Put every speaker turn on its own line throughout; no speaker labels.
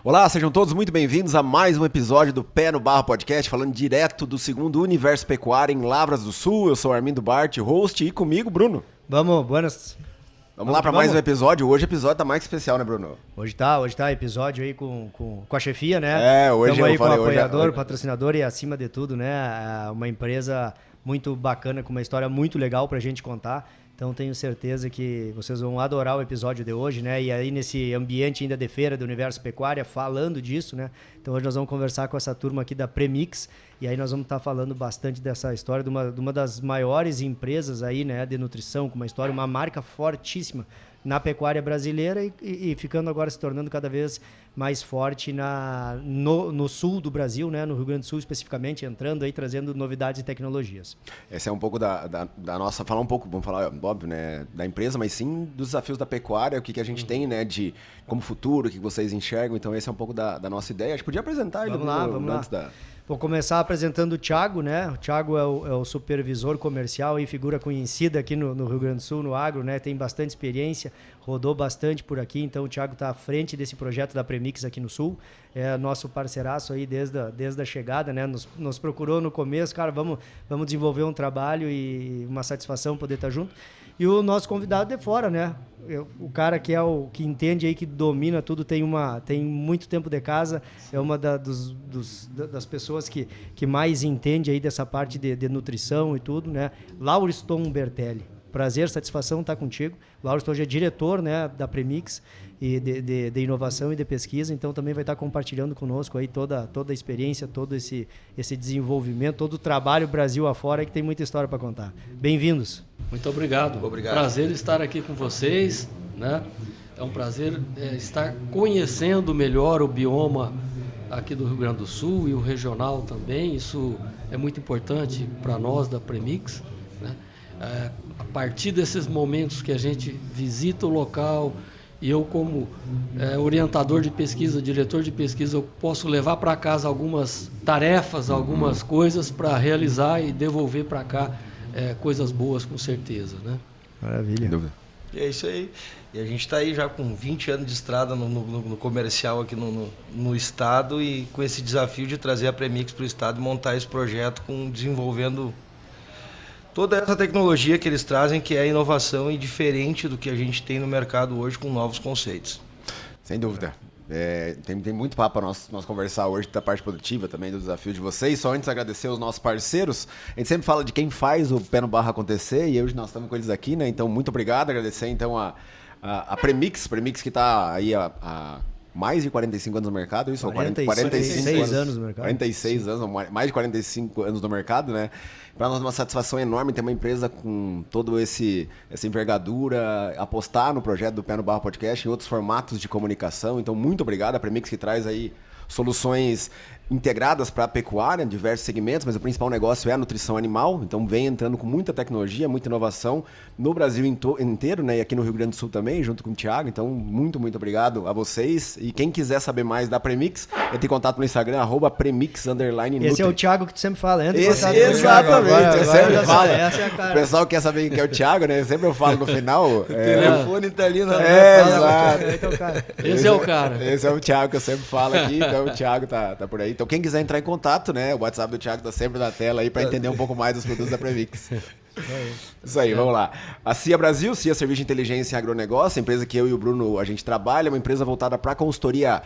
Olá, sejam todos muito bem-vindos a mais um episódio do Pé no Barro Podcast, falando direto do segundo Universo Pecuária em Lavras do Sul. Eu sou Armindo Bart, host, e comigo, Bruno.
Vamos
lá para mais um episódio. Hoje o episódio tá mais especial, né, Bruno?
Hoje tá episódio aí com a chefia, né?
Hoje
Estamos aí com o apoiador,
hoje...
patrocinador e acima de tudo, né, uma empresa muito bacana, com uma história muito legal pra gente contar. Então tenho certeza que vocês vão adorar o episódio de hoje, né? E aí nesse ambiente ainda de feira do Universo Pecuária, falando disso, né? Então hoje nós vamos conversar com essa turma aqui da Premix, e aí nós vamos estar falando bastante dessa história de uma das maiores empresas aí, né, de nutrição, com uma história, uma marca fortíssima na pecuária brasileira e ficando agora se tornando cada vez mais forte no sul do Brasil, né, no Rio Grande do Sul especificamente, entrando aí, trazendo novidades e tecnologias.
Esse é um pouco da nossa, falar um pouco, vamos falar, óbvio, né, da empresa, mas sim dos desafios da pecuária, o que a gente tem, né, de como futuro, o que vocês enxergam. Então esse é um pouco da nossa ideia. Acho que podia apresentar ele.
Vamos lá. Vou começar apresentando o Thiago, né? O Thiago é o supervisor comercial e figura conhecida aqui no Rio Grande do Sul, no agro, né? Tem bastante experiência, rodou bastante por aqui, então o Thiago está à frente desse projeto da Premix aqui no Sul. É nosso parceiraço aí desde a chegada, né? Nos procurou no começo, cara, vamos desenvolver um trabalho e uma satisfação poder estar junto. E o nosso convidado de fora, né? O cara que que entende aí, que domina tudo, tem muito tempo de casa, é uma das pessoas que mais entende aí dessa parte de nutrição e tudo, né? Lauriston Bertelli. Prazer, satisfação estar contigo. Lauriston hoje é diretor, né, da Premix e de inovação e de pesquisa, então também vai estar compartilhando conosco aí toda a experiência, todo esse desenvolvimento, todo o trabalho Brasil afora, que tem muita história para contar. Bem-vindos.
Muito obrigado. Prazer estar aqui com vocês, né? É um prazer estar conhecendo melhor o bioma aqui do Rio Grande do Sul e o regional também. Isso é muito importante para nós da Premix, né? A partir desses momentos que a gente visita o local, e eu como orientador de pesquisa, diretor de pesquisa, eu posso levar para casa algumas tarefas, algumas coisas para realizar e devolver para cá coisas boas, com certeza, né?
Maravilha.
E é isso aí. E a gente está aí já com 20 anos de estrada no comercial aqui no estado, e com esse desafio de trazer a Premix para o estado e montar esse projeto, desenvolvendo toda essa tecnologia que eles trazem, que é inovação e diferente do que a gente tem no mercado hoje, com novos conceitos.
Sem dúvida. Tem muito papo para nós conversar hoje da parte produtiva também, do desafio de vocês. Só antes agradecer os nossos parceiros. A gente sempre fala de quem faz o Pé no Barro acontecer, e hoje nós estamos com eles aqui, né? Então, muito obrigado. Agradecer então a Premix que está aí há mais de 45 anos no mercado, isso?
46 anos no mercado.
46 anos, mais de 45 anos no mercado, né? Para nós é uma satisfação enorme ter uma empresa com toda essa envergadura, apostar no projeto do Pé no Barro Podcast, em outros formatos de comunicação. Então, muito obrigado. A Premix que traz aí soluções integradas para a pecuária, em diversos segmentos, mas o principal negócio é a nutrição animal. Então vem entrando com muita tecnologia, muita inovação no Brasil inteiro, né? E aqui no Rio Grande do Sul também, junto com o Thiago. Então, muito obrigado a vocês. E quem quiser saber mais da Premix, entre em contato no Instagram, @premix_nutri.
Esse é o Thiago que tu sempre fala, entra em contato.
Exatamente, eu sempre falo.
Essa é a cara.
O pessoal quer saber quem é o Thiago, né? Sempre eu falo no final.
O telefone tá ali na
exato.
Esse é o cara.
Esse é o Thiago que eu sempre falo aqui. Então o Thiago tá por aí. Então quem quiser entrar em contato, né? O WhatsApp do Thiago tá sempre na tela aí para entender um pouco mais dos produtos da Premix. Isso aí, vamos lá. A CIA Brasil, CIA Serviço de Inteligência e Agronegócio, empresa que eu e o Bruno a gente trabalha, é uma empresa voltada para consultoria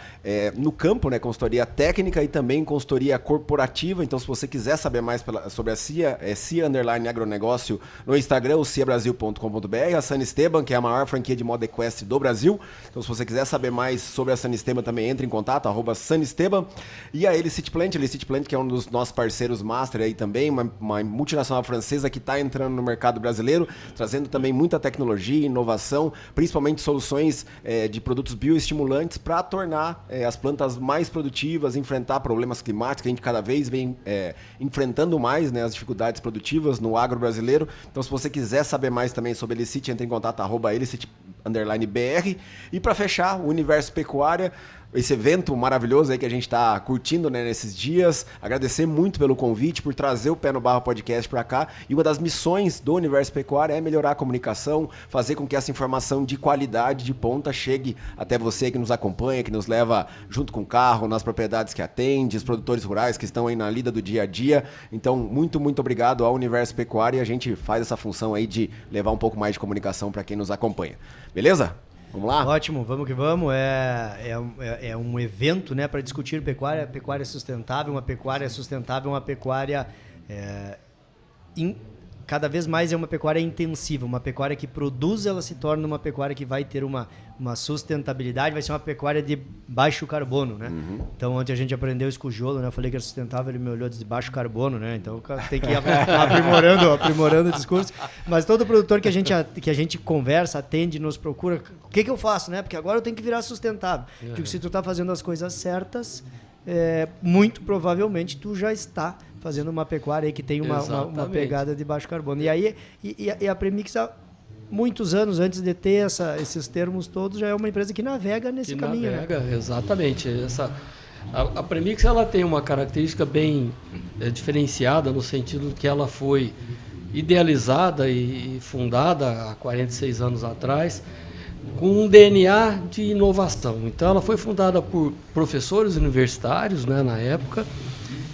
no campo, né? Consultoria técnica e também consultoria corporativa. Então, se você quiser saber mais sobre a CIA, CIA_agronegócio no Instagram, o ciabrasil.com.br. A San Esteban, que é a maior franquia de moda equestre do Brasil. Então, se você quiser saber mais sobre a San Esteban, também entre em contato, @sanesteban. E a Elicit Plant, que é um dos nossos parceiros master aí também, uma multinacional francesa que está entrando no mercado brasileiro, trazendo também muita tecnologia, inovação, principalmente soluções de produtos bioestimulantes para tornar as plantas mais produtivas, enfrentar problemas climáticos, que a gente cada vez vem enfrentando mais, né, as dificuldades produtivas no agro brasileiro. Então, se você quiser saber mais também sobre a Elicit, entre em contato @elicit_br. E para fechar, o Universo Pecuária, esse evento maravilhoso aí que a gente está curtindo, né, nesses dias. Agradecer muito pelo convite, por trazer o Pé no Barro Podcast para cá. E uma das missões do Universo Pecuária é melhorar a comunicação, fazer com que essa informação de qualidade, de ponta, chegue até você que nos acompanha, que nos leva junto com o carro, nas propriedades que atende, os produtores rurais que estão aí na lida do dia a dia. Então, muito, muito obrigado ao Universo Pecuária, e a gente faz essa função aí de levar um pouco mais de comunicação para quem nos acompanha. Beleza? Vamos lá?
Ótimo, vamos que vamos. É um evento, né, para discutir pecuária. Pecuária sustentável, uma pecuária sustentável, uma pecuária cada vez mais é uma pecuária intensiva, uma pecuária que produz, ela se torna uma pecuária que vai ter uma sustentabilidade, vai ser uma pecuária de baixo carbono, né? Então, ontem a gente aprendeu isso com o Jolo, né? Eu falei que era sustentável, ele me olhou de baixo carbono, né? Então, tem que ir aprimorando o discurso. Mas todo produtor que a gente conversa, atende, nos procura, o que eu faço, né? Porque agora eu tenho que virar sustentável. Digo, se tu tá fazendo as coisas certas, muito provavelmente tu já está fazendo uma pecuária aí que tem uma pegada de baixo carbono. E aí a Premix, há muitos anos antes de ter esses termos todos, já é uma empresa que navega nesse caminho.
Navega, né? Exatamente. A Premix, ela tem uma característica bem diferenciada, no sentido que ela foi idealizada e fundada há 46 anos atrás, com um DNA de inovação. Então, ela foi fundada por professores universitários, né, na época,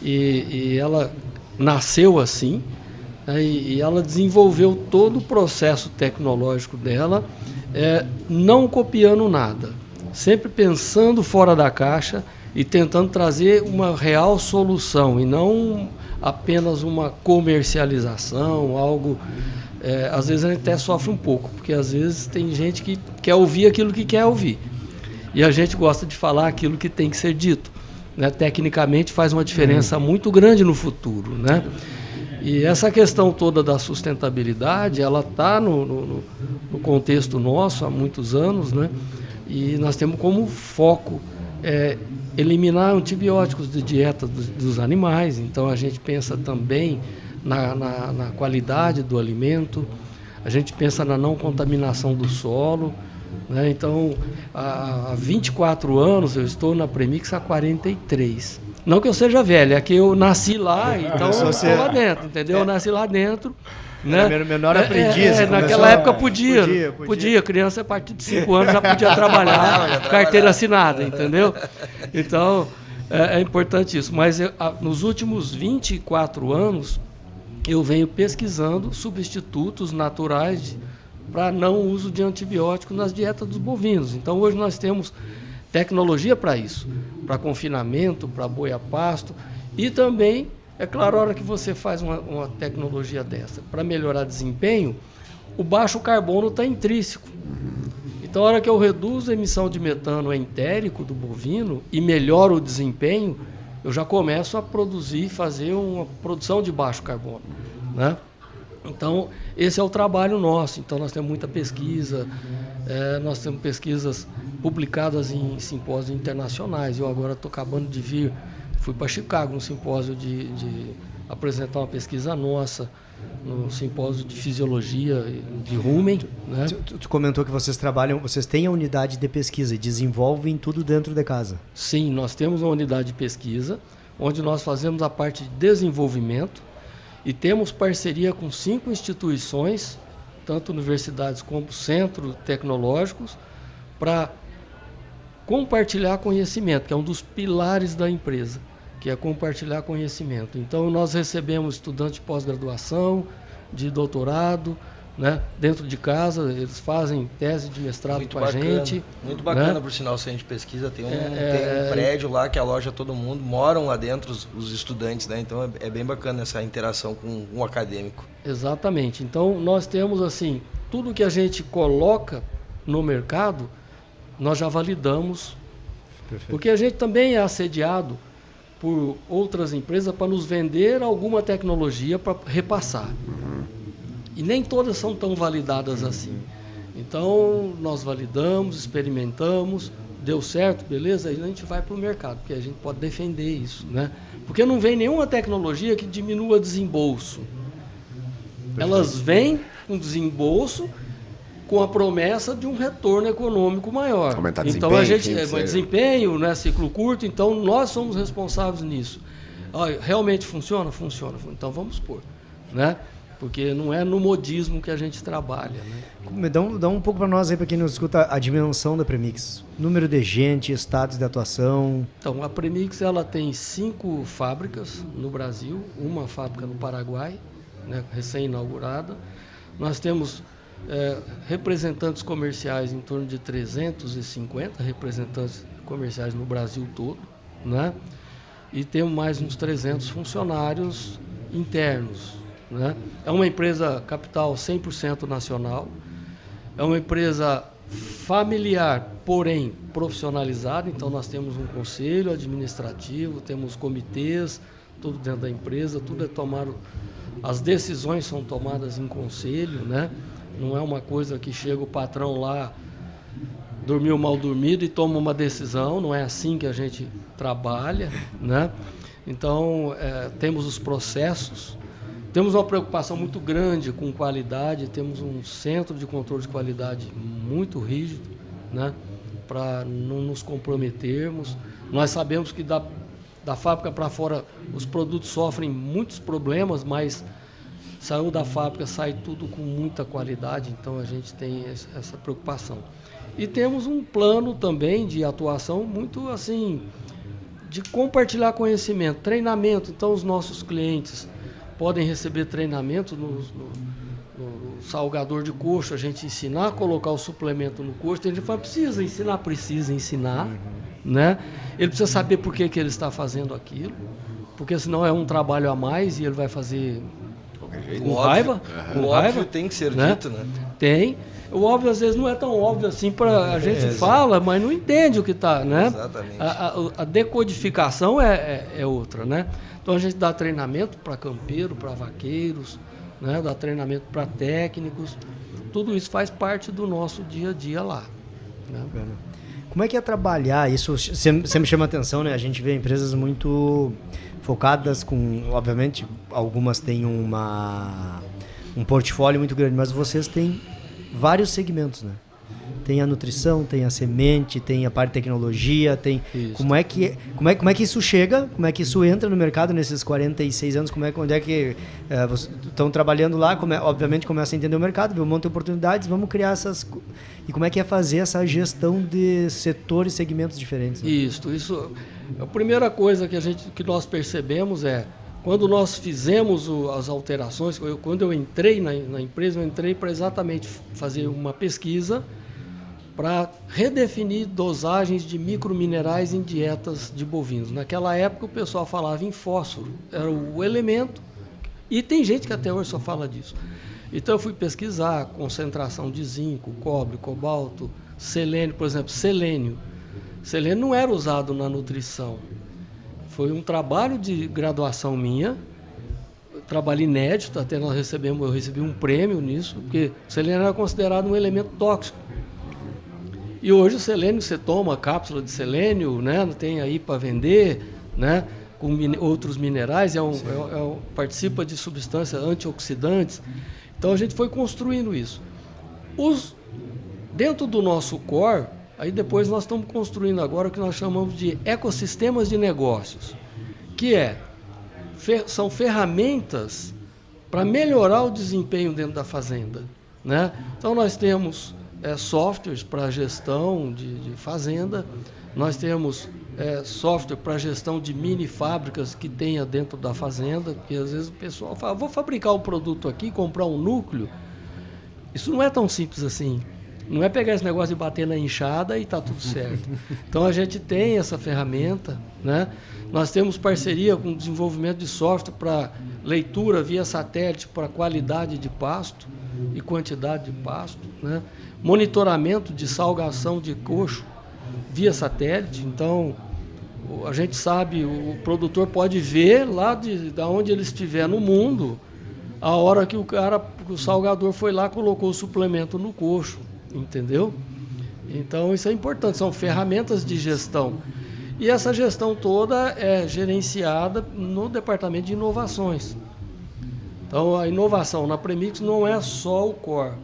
e ela nasceu assim, né, e ela desenvolveu todo o processo tecnológico dela, não copiando nada, sempre pensando fora da caixa e tentando trazer uma real solução, e não apenas uma comercialização, algo... às vezes a gente até sofre um pouco, porque às vezes tem gente que quer ouvir aquilo que quer ouvir. E a gente gosta de falar aquilo que tem que ser dito. Né? Tecnicamente faz uma diferença muito grande no futuro. Né? E essa questão toda da sustentabilidade, ela está no contexto nosso há muitos anos, né? E nós temos como foco eliminar antibióticos de dieta dos animais. Então a gente pensa também na qualidade do alimento, a gente pensa na não contaminação do solo, né? Então, há 24 anos, eu estou na Premix há 43. Não que eu seja velho, é que eu nasci lá, então eu estou lá dentro, entendeu? Eu nasci lá dentro. Né?
Menor aprendiz.
Naquela época podia. Criança a partir de 5 anos já podia trabalhar, carteira assinada, entendeu? Então, é importante isso. Mas nos últimos 24 anos, eu venho pesquisando substitutos naturais para não uso de antibióticos nas dietas dos bovinos. Então, hoje nós temos tecnologia para isso, para confinamento, para boi a pasto, e também, é claro, a hora que você faz uma tecnologia dessa para melhorar desempenho, o baixo carbono está intrínseco. Então, a hora que eu reduzo a emissão de metano entérico do bovino e melhoro o desempenho, eu já começo a fazer uma produção de baixo carbono, né? Então, esse é o trabalho nosso. Então, nós temos muita pesquisa, nós temos pesquisas publicadas em simpósios internacionais. Eu agora estou acabando de vir, fui para Chicago, no simpósio de apresentar uma pesquisa nossa, no simpósio de fisiologia de rumen. Né?
Tu comentou que vocês têm a unidade de pesquisa e desenvolvem tudo dentro de casa.
Sim, nós temos uma unidade de pesquisa, onde nós fazemos a parte de desenvolvimento e temos parceria com 5 instituições, tanto universidades como centros tecnológicos, para compartilhar conhecimento, que é um dos pilares da empresa, que é compartilhar conhecimento. Então, nós recebemos estudantes de pós-graduação, de doutorado, né, dentro de casa, eles fazem tese de mestrado muito com bacana, a gente.
Muito bacana,
né?
Por sinal, se a gente pesquisa, tem um prédio lá que aloja todo mundo, moram lá dentro os estudantes, né? Então é bem bacana essa interação com o acadêmico.
Exatamente. Então nós temos assim, tudo que a gente coloca no mercado, nós já validamos. Perfeito. Porque a gente também é assediado por outras empresas para nos vender alguma tecnologia para repassar. E nem todas são tão validadas assim. Então, nós validamos, experimentamos, deu certo, beleza? Aí a gente vai para o mercado, porque a gente pode defender isso, né? Porque não vem nenhuma tecnologia que diminua desembolso. Elas vêm com desembolso com a promessa de um retorno econômico maior.
Aumentar
então
desempenho,
a gente desempenho, né, ciclo curto, então nós somos responsáveis nisso. Realmente funciona? Funciona. Então vamos pôr, né? Porque não é no modismo que a gente trabalha, né?
Dá um pouco para nós aí, para quem nos escuta, a dimensão da Premix. Número de gente, estados de atuação.
Então, a Premix ela tem 5 fábricas no Brasil, uma fábrica no Paraguai, né, recém-inaugurada. Nós temos representantes comerciais em torno de 350 representantes comerciais no Brasil todo, né? E temos mais uns 300 funcionários internos, né? É uma empresa capital 100% nacional, é uma empresa familiar, porém profissionalizada, então nós temos um conselho administrativo, temos comitês, tudo dentro da empresa, tudo é tomado, as decisões são tomadas em conselho, né? Não é uma coisa que chega o patrão lá, dormiu mal dormido e toma uma decisão, não é assim que a gente trabalha, né? Então, temos os processos, temos uma preocupação muito grande com qualidade, temos um centro de controle de qualidade muito rígido, né? Para não nos comprometermos. Nós sabemos que da fábrica para fora os produtos sofrem muitos problemas, mas saiu da fábrica, sai tudo com muita qualidade, então a gente tem essa preocupação. E temos um plano também de atuação muito assim, de compartilhar conhecimento, treinamento. Então os nossos clientes podem receber treinamento no salgador de coxo, a gente ensinar a colocar o suplemento no coxo. Tem gente que fala, precisa ensinar, né? Ele precisa saber por que ele está fazendo aquilo, porque senão é um trabalho a mais e ele vai fazer com raiva.
O óbvio tem que ser dito, né?
Tem. O óbvio às vezes não é tão óbvio assim, a gente fala, mas não entende o que está, né?
Exatamente.
A decodificação é outra, né? Então a gente dá treinamento para campeiro, para vaqueiros, né? Dá treinamento para técnicos. Tudo isso faz parte do nosso dia a dia lá, né?
Como é que é trabalhar? Isso sempre chama atenção, né? A gente vê empresas muito focadas com, obviamente, algumas têm um portfólio muito grande, mas vocês têm vários segmentos, né? Tem a nutrição, tem a semente, tem a parte de tecnologia, tem... Como é que isso chega? Como é que isso entra no mercado nesses 46 anos? Onde é que vocês estão trabalhando lá? Obviamente começa a entender o mercado, vê um monte de oportunidades, vamos criar essas... E como é que é fazer essa gestão de setores e segmentos diferentes? Né?
Isso. A primeira coisa que nós percebemos quando nós fizemos as alterações, quando eu entrei na empresa, eu entrei para exatamente fazer uma pesquisa para redefinir dosagens de microminerais em dietas de bovinos. Naquela época o pessoal falava em fósforo, era o elemento, e tem gente que até hoje só fala disso. Então eu fui pesquisar concentração de zinco, cobre, cobalto, selênio, por exemplo, selênio. Selênio não era usado na nutrição. Foi um trabalho de graduação minha, trabalho inédito, até eu recebi um prêmio nisso, porque o selênio era considerado um elemento tóxico. E hoje o selênio, você toma cápsula de selênio, né, tem aí para vender, né, com outros minerais, participa de substâncias antioxidantes. Então a gente foi construindo isso. Dentro do nosso core, aí depois nós estamos construindo agora o que nós chamamos de ecossistemas de negócios, que são ferramentas para melhorar o desempenho dentro da fazenda, né? Então nós temos softwares para gestão de fazenda, nós temos software para gestão de mini fábricas que tenha dentro da fazenda, porque às vezes o pessoal fala, vou fabricar um produto aqui, comprar um núcleo. Isso não é tão simples assim. Não é pegar esse negócio e bater na enxada e está tudo certo. Então a gente tem essa ferramenta, né? Nós temos parceria com o desenvolvimento de software para leitura via satélite para qualidade de pasto e quantidade de pasto, né? Monitoramento de salgação de coxo via satélite. Então a gente sabe, o produtor pode ver lá de onde ele estiver no mundo a hora que o salgador foi lá e colocou o suplemento no coxo. Entendeu? Então isso é importante, são ferramentas de gestão. E essa gestão toda é gerenciada no departamento de inovações. Então a inovação na Premix não é só o core,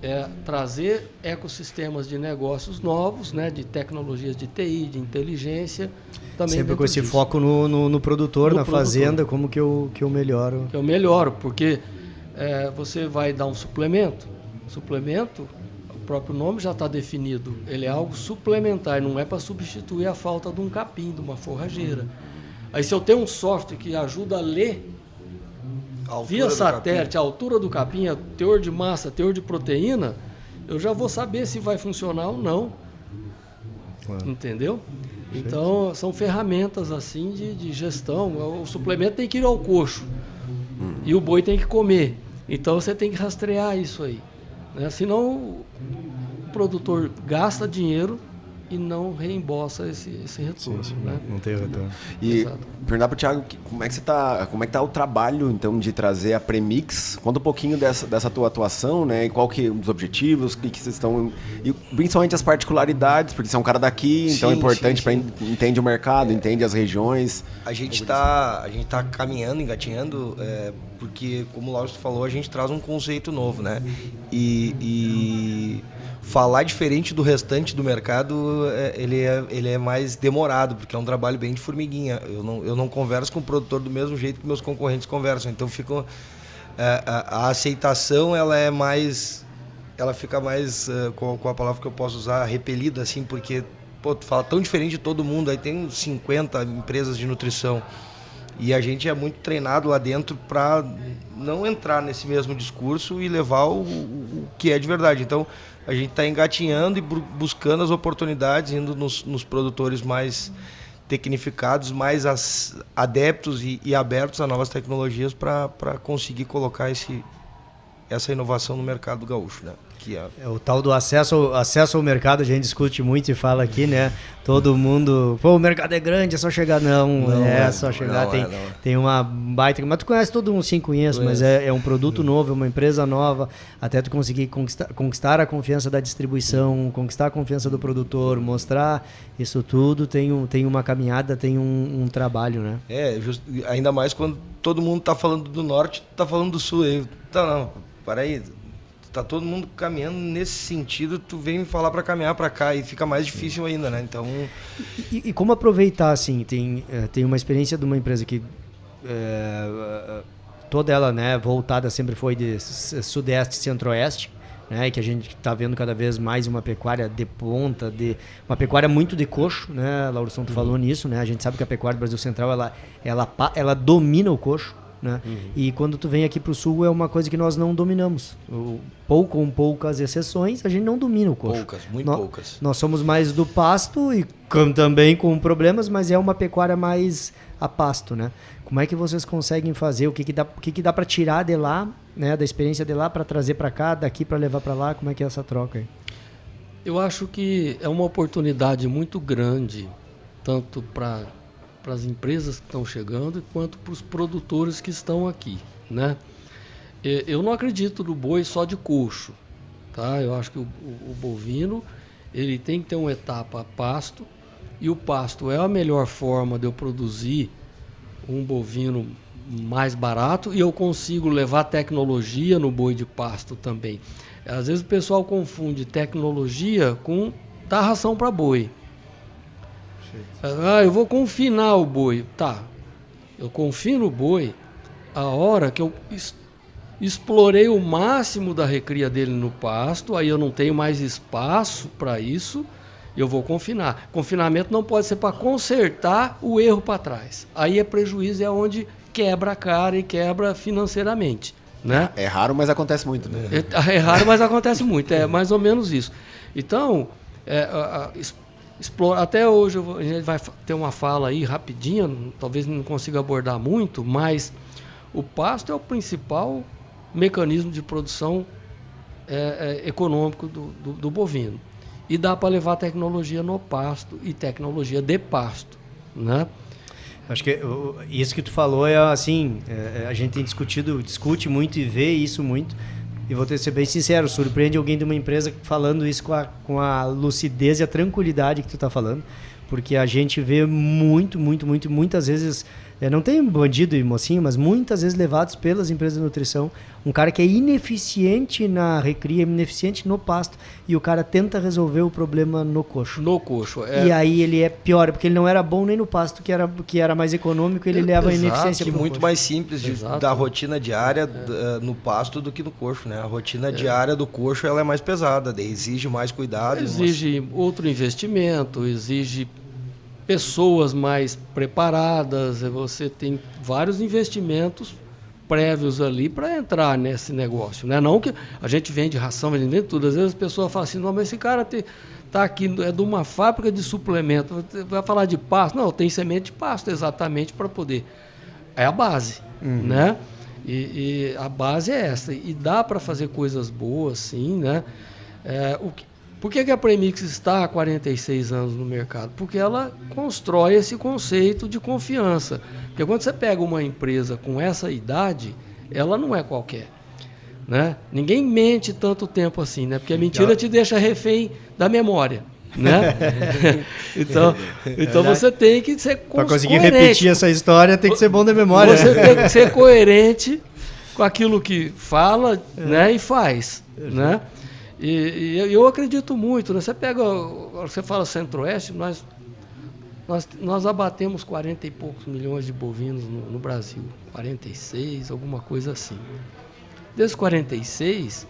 é trazer ecossistemas de negócios novos, né, de tecnologias de TI, de inteligência. Também
sempre com esse foco no produtor, na fazenda, como que eu melhoro.
Que eu melhoro, porque você vai dar um suplemento. Suplemento, o próprio nome já está definido. Ele é algo suplementar, não é para substituir a falta de um capim, de uma forrageira. Aí se eu tenho um software que ajuda a ler via satélite a altura do capim, a teor de massa, teor de proteína, eu já vou saber se vai funcionar ou não. Claro. Entendeu? Então, são ferramentas assim de gestão. O suplemento tem que ir ao coxo e o boi tem que comer. Então, você tem que rastrear isso aí, né? Senão, o produtor gasta dinheiro e não reembolsa esse retorno. Sim,
né? Não tem retorno.
E perguntar para o Thiago, como é que tá o trabalho então de trazer a Premix? Conta um pouquinho dessa tua atuação, né? E qual que os objetivos, o que vocês estão, e principalmente as particularidades, porque você é um cara daqui, então é importante para entende o mercado, entende as regiões.
A gente tá caminhando, engatinhando, porque como o Lauro falou, a gente traz um conceito novo, né? E falar diferente do restante do mercado, ele é mais demorado, porque é um trabalho bem de formiguinha. Eu não converso com o produtor do mesmo jeito que meus concorrentes conversam. Então a aceitação ela fica mais, com a palavra que eu posso usar, repelida, assim, porque tu fala tão diferente de todo mundo. Aí tem uns 50 empresas de nutrição. E a gente é muito treinado lá dentro para não entrar nesse mesmo discurso e levar o que é de verdade. Então, a gente está engatinhando e buscando as oportunidades, indo nos produtores mais tecnificados, mais adeptos e abertos a novas tecnologias para conseguir colocar essa inovação no mercado gaúcho, né? Que
é o tal do acesso ao mercado, a gente discute muito e fala aqui, né? Todo mundo, o mercado é grande, é só chegar. Não é só chegar, tem uma baita, mas tu conhece todo mundo, sim, conheço, mas é um produto novo, é uma empresa nova, até tu conseguir conquistar a confiança da distribuição, conquistar a confiança do produtor, mostrar isso tudo, tem uma caminhada, tem um trabalho, né?
Ainda mais quando todo mundo tá falando do norte, tá falando do sul, para aí, tá todo mundo caminhando nesse sentido, tu vem me falar para caminhar para cá e fica mais difícil ainda, né? Então...
E como aproveitar, assim, tem uma experiência de uma empresa que toda ela, né, voltada sempre foi de sudeste e centro-oeste, né, que a gente está vendo cada vez mais uma pecuária de ponta, uma pecuária muito de coxo, né, Lauro, tu falou nisso, né? A gente sabe que a pecuária do Brasil Central, ela domina o coxo, né? E quando tu vem aqui para o sul é uma coisa que nós não dominamos. Com poucas exceções, a gente não domina o coxo.
Poucas.
Nós somos mais do pasto e também com problemas, mas é uma pecuária mais a pasto, né? Como é que vocês conseguem fazer? O que dá para tirar de lá, né? Da experiência de lá para trazer para cá, daqui para levar para lá? Como é que é essa troca aí?
Eu acho que é uma oportunidade muito grande, tanto para as empresas que estão chegando quanto para os produtores que estão aqui, né? Eu não acredito no boi só de coxo, tá? Eu acho que o bovino ele tem que ter uma etapa pasto, e o pasto é a melhor forma de eu produzir um bovino mais barato, e eu consigo levar tecnologia no boi de pasto também. Às vezes o pessoal confunde tecnologia com dar ração para boi. Eu vou confinar o boi. Tá, eu confino o boi a hora que eu explorei o máximo da recria dele no pasto, aí eu não tenho mais espaço para isso, eu vou confinar. Confinamento não pode ser para consertar o erro para trás. Aí é prejuízo, é onde quebra a cara e quebra financeiramente, né?
É raro, mas acontece muito, né?
É raro, mas acontece muito, é mais ou menos isso. Então, até hoje a gente vai ter uma fala aí rapidinha, talvez não consiga abordar muito, mas o pasto é o principal mecanismo de produção econômico do bovino. E dá para levar tecnologia no pasto e tecnologia de pasto, né?
Acho que isso que tu falou é assim, a gente discute muito e vê isso muito. E vou ter que ser bem sincero, surpreende alguém de uma empresa falando isso com a lucidez e a tranquilidade que tu está falando, porque a gente vê muitas vezes não tem bandido e mocinho, mas muitas vezes levados pelas empresas de nutrição, um cara que é ineficiente na recria, ineficiente no pasto, e o cara tenta resolver o problema no coxo.
No coxo.
E aí ele é pior, porque ele não era bom nem no pasto, que era mais econômico, ele leva a ineficiência
que
pro
muito
coxo.
mais simples da rotina diária no pasto do que no coxo, né? A rotina diária do coxo ela é mais pesada, exige mais cuidado.
Exige outro investimento, exige pessoas mais preparadas, você tem vários investimentos prévios ali para entrar nesse negócio, né? Não que a gente vende ração, vende tudo. Às vezes a pessoa fala assim, não, mas esse cara está aqui, é de uma fábrica de suplemento, vai falar de pasto? Não, tem semente de pasto exatamente para poder. É a base, né? E a base é essa. E dá para fazer coisas boas, sim, né? Por que a Premix está há 46 anos no mercado? Porque ela constrói esse conceito de confiança. Porque quando você pega uma empresa com essa idade, ela não é qualquer. Né? Ninguém mente tanto tempo assim, né? Porque a mentira te deixa refém da memória. Né? então você tem que ser coerente.
Para conseguir repetir essa história, tem que ser bom da memória.
Você tem que ser coerente com aquilo que fala, né? E faz. Né? E eu acredito muito, né? Você fala Centro-Oeste, nós abatemos 40 e poucos milhões de bovinos no Brasil, 46, alguma coisa assim. Desses 46,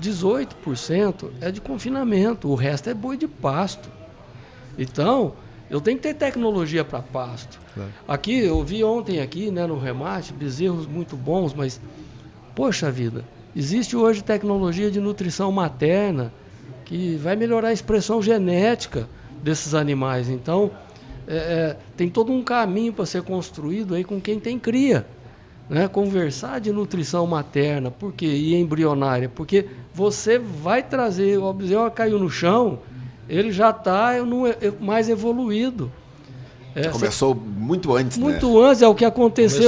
18% é de confinamento, o resto é boi de pasto. Então, eu tenho que ter tecnologia para pasto. Claro. Aqui, eu vi ontem aqui, né, no remate, bezerros muito bons, mas, poxa vida, existe hoje tecnologia de nutrição materna que vai melhorar a expressão genética desses animais. Então, tem todo um caminho para ser construído aí com quem tem cria. Né? Conversar de nutrição materna, por quê? E embrionária, porque você vai trazer, o bezerro caiu no chão, ele já está mais evoluído.
Começou muito antes,
muito antes, é o que acontece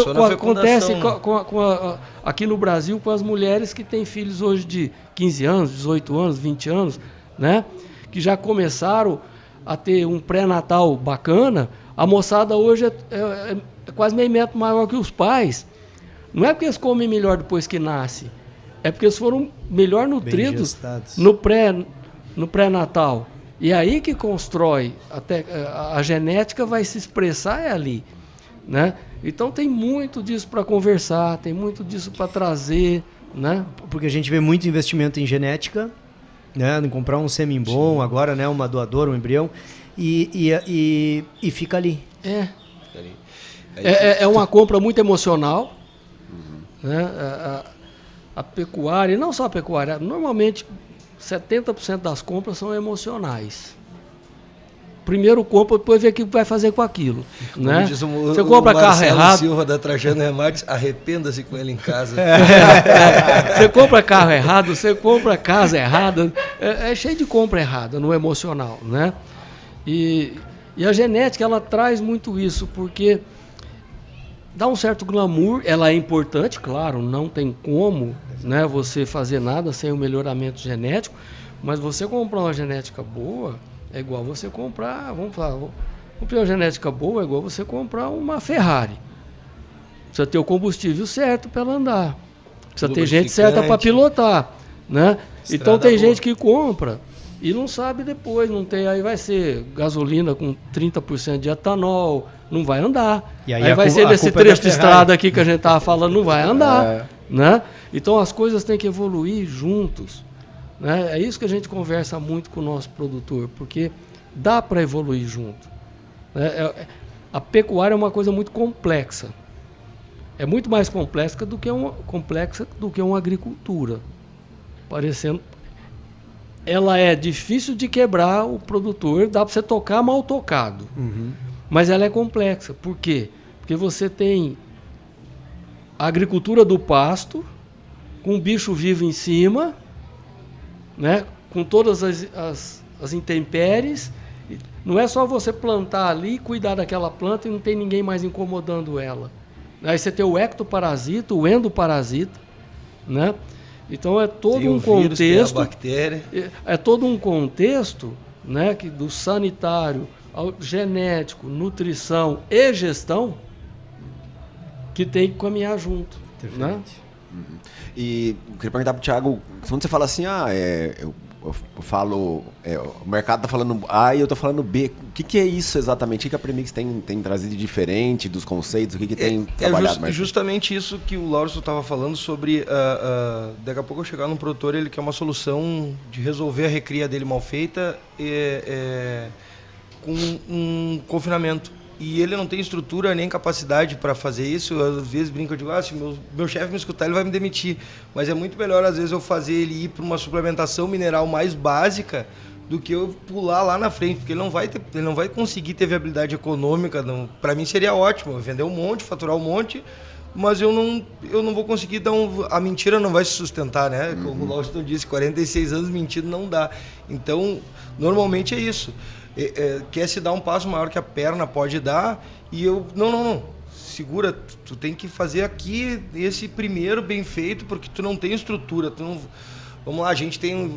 aqui no Brasil com as mulheres que têm filhos hoje de 15 anos, 18 anos, 20 anos, né? Que já começaram a ter um pré-natal bacana. A moçada hoje é quase meio metro maior que os pais. Não é porque eles comem melhor depois que nascem, é porque eles foram melhor nutridos no pré-natal. E aí que constrói, até a genética vai se expressar ali, né? Então tem muito disso para conversar, tem muito disso para trazer, né?
Porque a gente vê muito investimento em genética, né? Em comprar um sêmen bom, agora, né? Uma doadora, um embrião, e fica ali.
É uma compra muito emocional, né? A pecuária, não só a pecuária, normalmente 70% das compras são emocionais. Primeiro compra, depois vê o que vai fazer com aquilo. Né?
Você compra carro errado. Silva da Trajano Remates, arrependa-se com ele em casa.
Você compra carro errado, você compra casa errada. É cheio de compra errada no emocional. Né? E a genética, ela traz muito isso, porque dá um certo glamour, ela é importante, claro, não tem como, né, você fazer nada sem o melhoramento genético, mas você comprar uma genética boa é igual você comprar, comprar uma genética boa é igual você comprar uma Ferrari. Precisa ter o combustível certo para ela andar, precisa ter gente certa para pilotar, né? Então tem gente que compra e não sabe depois, não tem, aí vai ser gasolina com 30% de etanol, não vai andar. E aí vai ser nesse trecho de estrada aqui que a gente estava falando, não vai andar. Né? Então as coisas têm que evoluir juntos. Né? É isso que a gente conversa muito com o nosso produtor, porque dá para evoluir junto. A pecuária é uma coisa muito complexa. É muito mais complexa do que uma agricultura. Parecendo... Ela é difícil de quebrar o produtor, dá para você tocar mal tocado. Mas ela é complexa. Por quê? Porque você tem a agricultura do pasto, com o bicho vivo em cima, né? Com todas as intempéries. Não é só você plantar ali, cuidar daquela planta e não tem ninguém mais incomodando ela. Aí você tem o ectoparasita, o endoparasita, né? Então é todo um contexto.
Tem a bactéria.
É todo um contexto, né, do sanitário, ao genético, nutrição e gestão, que tem que caminhar junto. Né?
E eu queria perguntar pro Thiago, quando você fala assim, eu falo, o mercado está falando A e eu estou falando B. O que é isso exatamente? O que a Premix tem trazido de diferente dos conceitos? O que tem trabalhado mais?
Justamente isso que o Lauro estava falando sobre, daqui a pouco eu chegar num produtor, ele quer uma solução de resolver a recria dele mal feita com um confinamento. E ele não tem estrutura nem capacidade para fazer isso. Eu, às vezes brinco, eu digo, se meu chefe me escutar, ele vai me demitir. Mas é muito melhor, às vezes, eu fazer ele ir para uma suplementação mineral mais básica do que eu pular lá na frente, porque ele não vai conseguir ter viabilidade econômica. Para mim seria ótimo, vender um monte, faturar um monte, mas eu não vou conseguir a mentira não vai se sustentar, né? Como o Lauston disse, 46 anos mentindo não dá. Então, normalmente é isso. Quer se dar um passo maior que a perna pode dar e eu, não, segura, tu tem que fazer aqui esse primeiro bem feito, porque tu não tem estrutura, vamos lá, a gente tem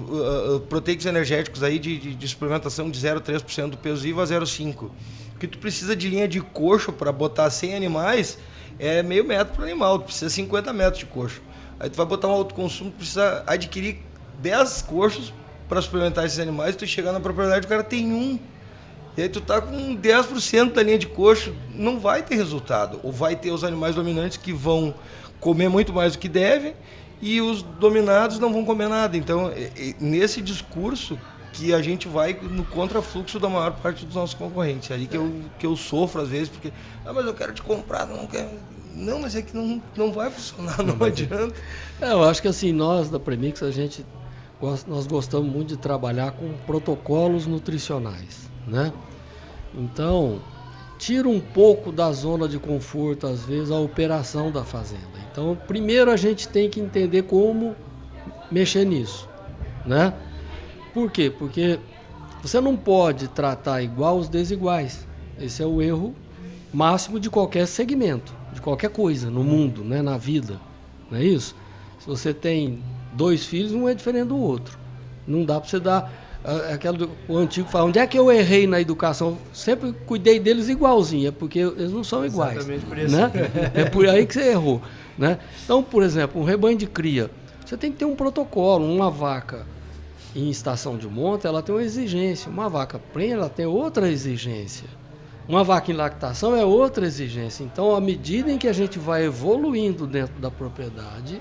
proteicos energéticos aí de suplementação de 0,3% do peso vivo a 0,5%. O que tu precisa de linha de coxo para botar 100 animais é meio metro para animal, tu precisa 50 metros de coxo. Aí tu vai botar um autoconsumo, tu precisa adquirir 10 coxos para suplementar esses animais, tu chegar na propriedade, o cara tem um. E aí tu tá com 10% da linha de coxo, não vai ter resultado. Ou vai ter os animais dominantes que vão comer muito mais do que devem e os dominados não vão comer nada. Então, nesse discurso que a gente vai no contrafluxo da maior parte dos nossos concorrentes. É ali que eu sofro às vezes, porque, mas eu quero te comprar, não quero... Não, mas é que não vai funcionar, não adianta.
Eu acho que assim, nós da Premix, nós gostamos muito de trabalhar com protocolos nutricionais, né? Então, tira um pouco da zona de conforto, às vezes, a operação da fazenda. Então, primeiro a gente tem que entender como mexer nisso, né? Por quê? Porque você não pode tratar igual os desiguais. Esse é o erro máximo de qualquer segmento, de qualquer coisa no mundo, né? Na vida, não é isso? Se você tem 2 filhos, um é diferente do outro. Não dá para você dar... o antigo fala, onde é que eu errei na educação? Sempre cuidei deles igualzinho, é porque eles não são iguais.
Exatamente por isso.
Né? É por aí que você errou. Né? Então, por exemplo, um rebanho de cria, você tem que ter um protocolo. Uma vaca em estação de monta, ela tem uma exigência. Uma vaca prenha, ela tem outra exigência. Uma vaca em lactação é outra exigência. Então, à medida em que a gente vai evoluindo dentro da propriedade,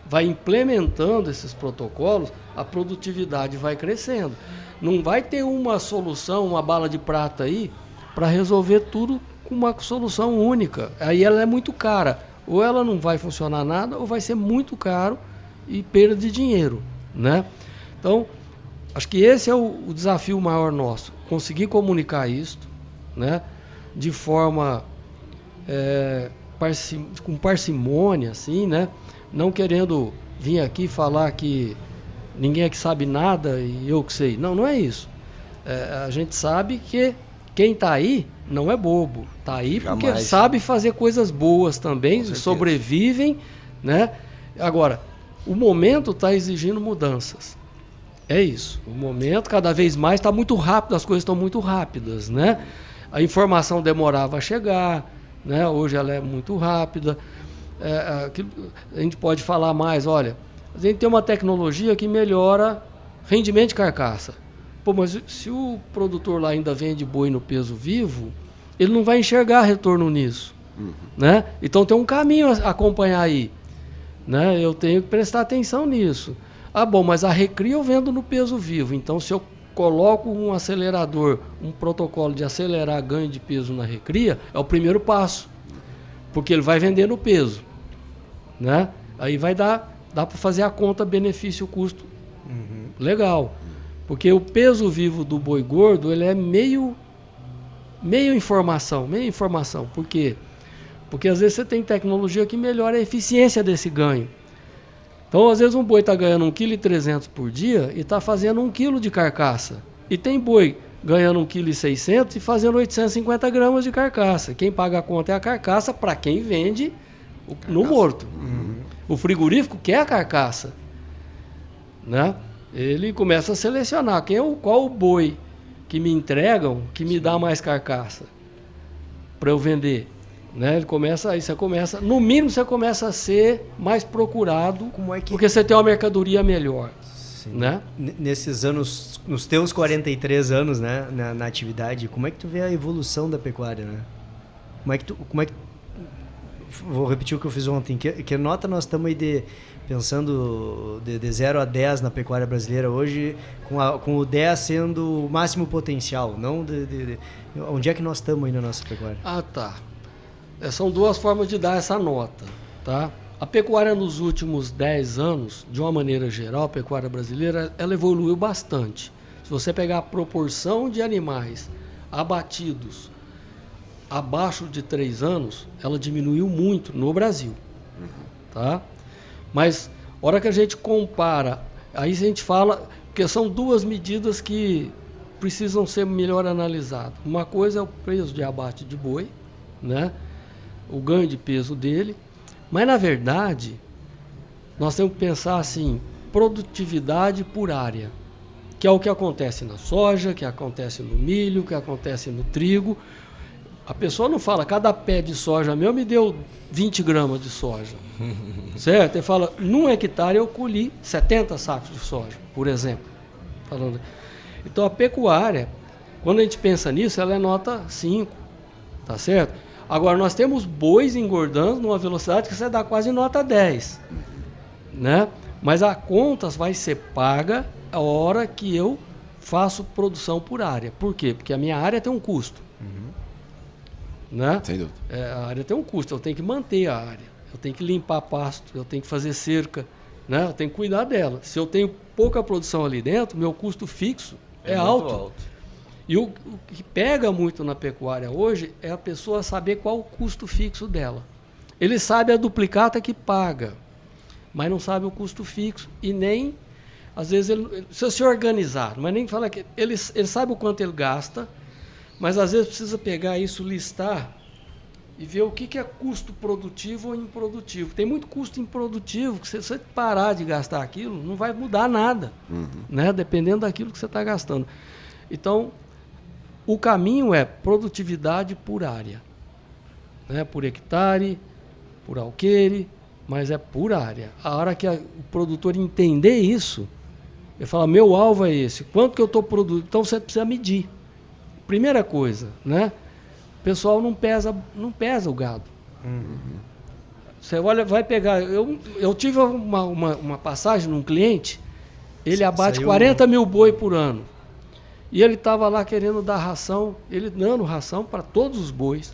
vai implementando esses protocolos, a produtividade vai crescendo. Não vai ter uma solução, uma bala de prata aí, para resolver tudo com uma solução única. Aí ela é muito cara. Ou ela não vai funcionar nada, ou vai ser muito caro e perda de dinheiro, né? Então, acho que esse é o desafio maior nosso. Conseguir comunicar isso, né? De forma com parcimônia, assim, né? Não querendo vir aqui falar que ninguém aqui sabe nada e eu que sei. Não é isso. A gente sabe que quem está aí não é bobo. Está aí porque
Jamais.
sabe fazer coisas boas também, sobrevivem, né? Agora, o momento está exigindo mudanças. É isso. O momento, cada vez mais, está muito rápido, as coisas estão muito rápidas, né? A informação demorava a chegar, né? Hoje ela é muito rápida. A gente pode falar mais, olha, a gente tem uma tecnologia que melhora rendimento de carcaça. Pô, mas se o produtor lá ainda vende boi no peso vivo, ele não vai enxergar retorno nisso, né? Então tem um caminho a acompanhar aí, né? Eu tenho que prestar atenção nisso. Bom, mas a recria eu vendo no peso vivo, então se eu coloco um acelerador, um protocolo de acelerar ganho de peso na recria, é o primeiro passo, porque ele vai vender no peso. Né? Aí vai dá para fazer a conta benefício-custo legal. Porque o peso vivo do boi gordo, ele é meio informação. Por quê? Porque às vezes você tem tecnologia que melhora a eficiência desse ganho. Então, às vezes um boi está ganhando 1,3 kg por dia e está fazendo 1 kg de carcaça. E tem boi ganhando 1,6 kg e fazendo 850 gramas de carcaça. Quem paga a conta é a carcaça para quem vende no morto. O frigorífico quer a carcaça, né? Ele começa a selecionar qual o boi que me entregam que me dá mais carcaça para eu vender. Né? Aí você começa, no mínimo você começa a ser mais procurado, porque você tem uma mercadoria melhor.
Sim.
Né?
Nesses anos, nos teus 43 anos, né, na atividade, como é que tu vê a evolução da pecuária, né? Vou repetir o que eu fiz ontem, que nota nós estamos aí pensando de 0 a 10 na pecuária brasileira hoje, com o 10 sendo o máximo potencial, não onde é que nós estamos aí na nossa pecuária?
Tá. São duas formas de dar essa nota, tá? A pecuária nos últimos 10 anos, de uma maneira geral, a pecuária brasileira, ela evoluiu bastante. Se você pegar a proporção de animais abatidos abaixo de 3 anos, ela diminuiu muito no Brasil, tá? Mas, a hora que a gente compara, aí a gente fala, porque são duas medidas que precisam ser melhor analisadas. Uma coisa é o preço de abate de boi, né? O ganho de peso dele, mas na verdade nós temos que pensar assim, produtividade por área, que é o que acontece na soja, que acontece no milho, que acontece no trigo. A pessoa não fala, cada pé de soja meu me deu 20 gramas de soja, certo? Ele fala, num hectare eu colhi 70 sacos de soja, por exemplo. Então a pecuária, quando a gente pensa nisso, ela é nota 5, tá certo? Agora, nós temos bois engordando numa velocidade que você dá quase nota 10. Né? Mas a conta vai ser paga a hora que eu faço produção por área. Por quê? Porque a minha área tem um custo. Né?
Sem dúvida.
A área tem um custo, eu tenho que manter a área. Eu tenho que limpar pasto, eu tenho que fazer cerca. Né? Eu tenho que cuidar dela. Se eu tenho pouca produção ali dentro, meu custo fixo é alto. E o que pega muito na pecuária hoje é a pessoa saber qual o custo fixo dela. Ele sabe a duplicata que paga, mas não sabe o custo fixo e nem, às vezes, ele precisa se organizar, mas nem fala que ele sabe o quanto ele gasta, mas às vezes precisa pegar isso, listar e ver o que é custo produtivo ou improdutivo. Tem muito custo improdutivo, que se você parar de gastar aquilo, não vai mudar nada, né? Dependendo daquilo que você está gastando. Então, o caminho é produtividade por área, né? Por hectare, por alqueire, mas é por área. A hora que o produtor entender isso, ele fala, meu alvo é esse, quanto que eu estou produzindo? Então você precisa medir. Primeira coisa, né? O pessoal não pesa o gado. Você olha, vai pegar... Eu tive uma passagem num cliente, ele abate 40 mil boi por ano. E ele estava lá querendo dar ração, ele dando ração para todos os bois,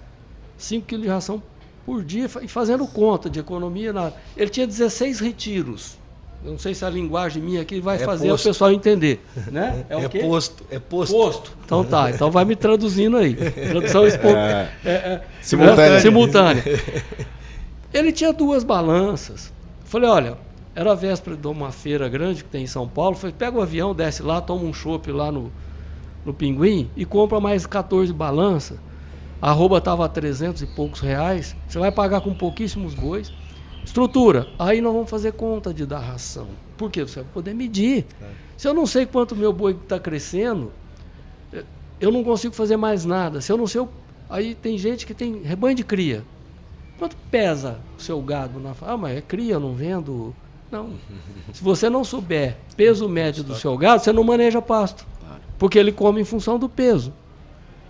5 quilos de ração por dia, e fazendo conta de economia. Ele tinha 16 retiros. Eu não sei se a linguagem minha aqui vai fazer o pessoal entender. Né?
É o quê? Posto.
Posto. Então tá, então vai me traduzindo aí. Tradução simultânea. Ele tinha 2 balanças. Falei, olha, era a véspera de uma feira grande que tem em São Paulo. Falei, pega o avião, desce lá, toma um chopp lá no Pinguim e compra mais 14 balanças. A arroba estava a 300 e poucos reais. Você vai pagar com pouquíssimos bois. Estrutura. Aí nós vamos fazer conta de dar ração. Por quê? Você vai poder medir. Se eu não sei quanto meu boi está crescendo, eu não consigo fazer mais nada. Se eu não sei... Aí tem gente que tem rebanho de cria. Quanto pesa o seu gado? Mas é cria, eu não vendo... Não. Se você não souber peso médio do seu gado, você não maneja pasto. Porque ele come em função do peso.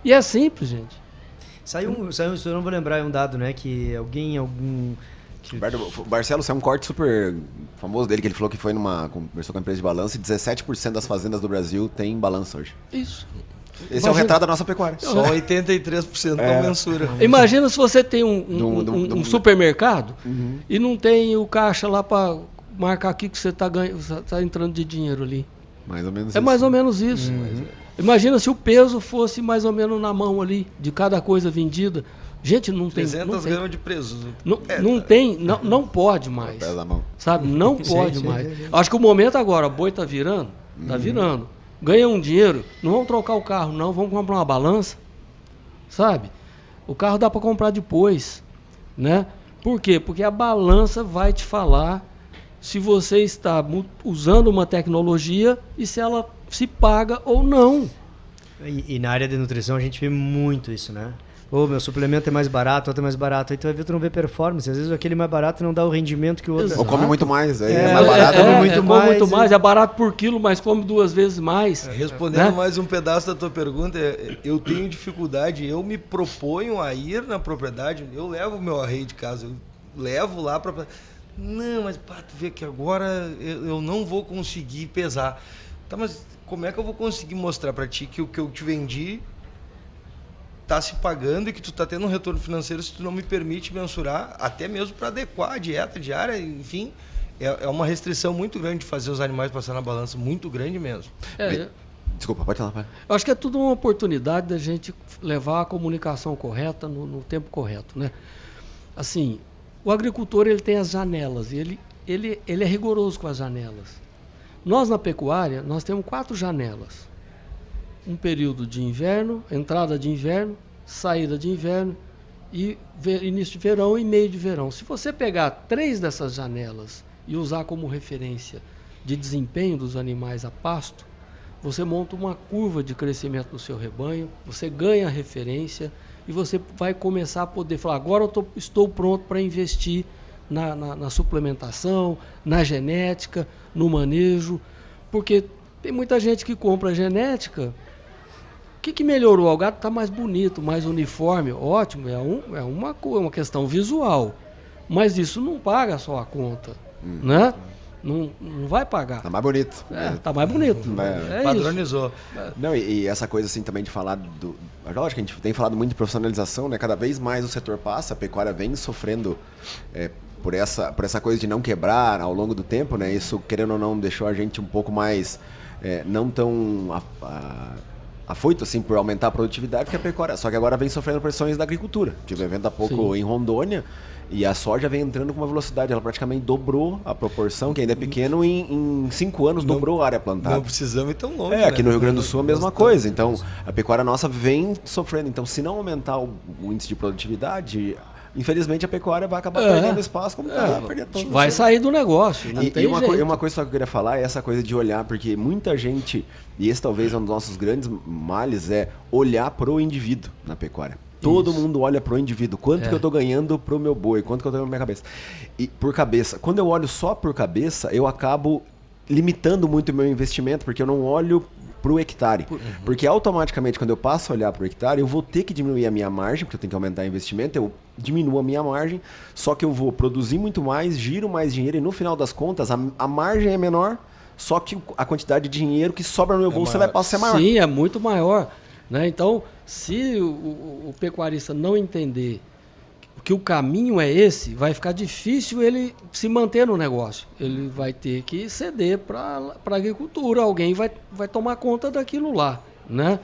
E é simples, gente.
Saiu eu não vou lembrar um dado, né? Que
O Barcelos, é um corte super famoso dele, que ele falou que conversou com a empresa de balança e 17% das fazendas do Brasil tem balança hoje.
Isso.
Esse é o retrato da nossa pecuária.
Só 83% não mensura.
Imagina se você tem um supermercado e não tem o caixa lá para marcar aqui que você está entrando de dinheiro ali.
Mais ou menos
isso. Mais ou menos isso. Imagina se o peso fosse mais ou menos na mão ali, de cada coisa vendida. Gente, não tem...
300 gramas de preço.
Não pode mais.
Pesa a mão.
Sabe? Não pode mais. Acho que o momento agora, o boi está virando. Está virando. Ganha um dinheiro. Não vamos trocar o carro, não. Vamos comprar uma balança. Sabe? O carro dá para comprar depois. Né? Por quê? Porque a balança vai te falar se você está usando uma tecnologia e se ela se paga ou não.
E na área de nutrição a gente vê muito isso, né? Meu suplemento é mais barato, outro é mais barato. Aí tu vai ver, tu não vê performance. Às vezes aquele mais barato não dá o rendimento que o outro.
Ou come muito mais. Aí é mais barato.
come muito mais.
É barato por quilo, mas come 2 vezes mais.
Respondendo mais um pedaço da tua pergunta, eu tenho dificuldade, eu me proponho a ir na propriedade, eu levo o meu arreio de casa, eu levo lá para... Não, mas pá, tu vê que agora eu não vou conseguir pesar. Tá, mas como é que eu vou conseguir mostrar para ti que o que eu te vendi tá se pagando e que tu tá tendo um retorno financeiro se tu não me permite mensurar, até mesmo para adequar a dieta diária, enfim, é uma restrição muito grande de fazer os animais passar na balança, muito grande mesmo.
Desculpa, pode falar, pai.
Eu acho que é tudo uma oportunidade da gente levar a comunicação correta no tempo correto, né? Assim, o agricultor ele tem as janelas, e ele é rigoroso com as janelas. Nós na pecuária, nós temos 4 janelas. Um período de inverno, entrada de inverno, saída de inverno e início de verão e meio de verão. Se você pegar 3 dessas janelas e usar como referência de desempenho dos animais a pasto, você monta uma curva de crescimento do seu rebanho, você ganha referência e você vai começar a poder falar, agora eu estou pronto para investir na suplementação, na genética, no manejo, porque tem muita gente que compra genética. O que melhorou? O gado está mais bonito, mais uniforme, ótimo, é uma questão visual, mas isso não paga só a conta, né? Não vai pagar.
Tá mais bonito.
Tá mais bonito.
Padronizou.
Isso.
Não, e essa coisa assim também de falar do... Lógico que a gente tem falado muito de profissionalização, né? Cada vez mais o setor passa, a pecuária vem sofrendo por essa coisa de não quebrar ao longo do tempo, né? Isso, querendo ou não, deixou a gente um pouco mais não tão afoito assim por aumentar a produtividade que a pecuária. Só que agora vem sofrendo pressões da agricultura. Tive um evento há pouco em Rondônia e a soja vem entrando com uma velocidade. Ela praticamente dobrou a proporção, que ainda é pequeno, em 5 anos dobrou a área plantada.
Não precisamos ir tão longe.
Aqui no Rio Grande do Sul a mesma coisa. Então, a pecuária nossa vem sofrendo. Então, se não aumentar o índice de produtividade, infelizmente a pecuária vai acabar perdendo espaço, como tá perdendo todo.
Vai sair do negócio, não tem jeito.
E uma coisa só que eu queria falar é essa coisa de olhar, porque muita gente, e esse talvez é um dos nossos grandes males, é olhar pro indivíduo na pecuária. Todo mundo olha pro indivíduo. Quanto que eu tô ganhando pro meu boi? Quanto que eu tô ganhando na minha cabeça? E por cabeça. Quando eu olho só por cabeça, eu acabo limitando muito o meu investimento, porque eu não olho pro hectare. Porque automaticamente, quando eu passo a olhar pro hectare, eu vou ter que diminuir a minha margem, porque eu tenho que aumentar o investimento, eu diminuo a minha margem, só que eu vou produzir muito mais, giro mais dinheiro, e no final das contas, a margem é menor, só que a quantidade de dinheiro que sobra no meu bolso vai passar a ser maior.
Sim, é muito maior. Né? Então, se o pecuarista não entender que o caminho é esse, vai ficar difícil ele se manter no negócio. Ele vai ter que ceder para a agricultura, alguém vai tomar conta daquilo lá. Né?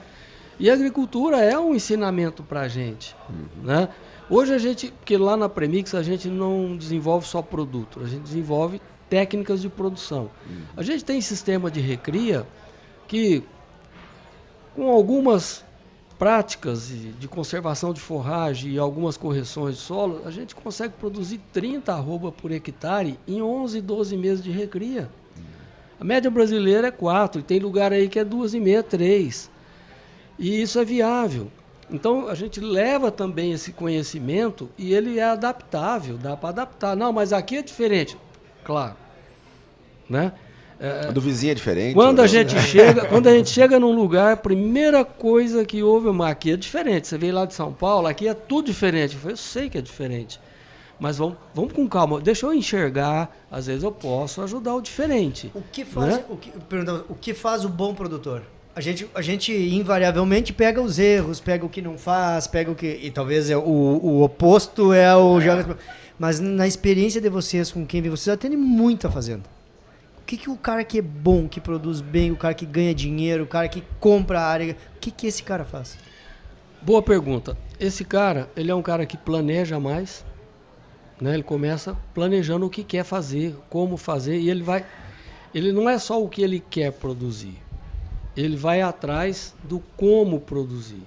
E a agricultura é um ensinamento para a gente. Né? Hoje porque lá na Premix a gente não desenvolve só produto, a gente desenvolve técnicas de produção. A gente tem sistema de recria que, com algumas práticas de conservação de forragem e algumas correções de solo, a gente consegue produzir 30 arroba por hectare em 11, 12 meses de recria. A média brasileira é 4, e tem lugar aí que é 2,5, 3. E isso é viável. Então, a gente leva também esse conhecimento e ele é adaptável, dá para adaptar. Não, mas aqui é diferente. Claro. Né?
A do vizinho é diferente.
Quando a gente chega num lugar, a primeira coisa que houve, aqui é diferente. Você veio lá de São Paulo, aqui é tudo diferente. Eu sei que é diferente. Mas vamos com calma. Deixa eu enxergar, às vezes eu posso ajudar o diferente.
O que faz, né? o que faz o bom produtor? A gente invariavelmente pega os erros, pega o que não faz, pega o que... E talvez o oposto é o... Mas na experiência de vocês, com quem vocês atendem muito a fazenda. O que o cara que é bom, que produz bem, o cara que ganha dinheiro, o cara que compra a área, o que esse cara faz?
Boa pergunta. Esse cara, ele é um cara que planeja mais, né? Ele começa planejando o que quer fazer, como fazer, e ele não é só o que ele quer produzir, ele vai atrás do como produzir.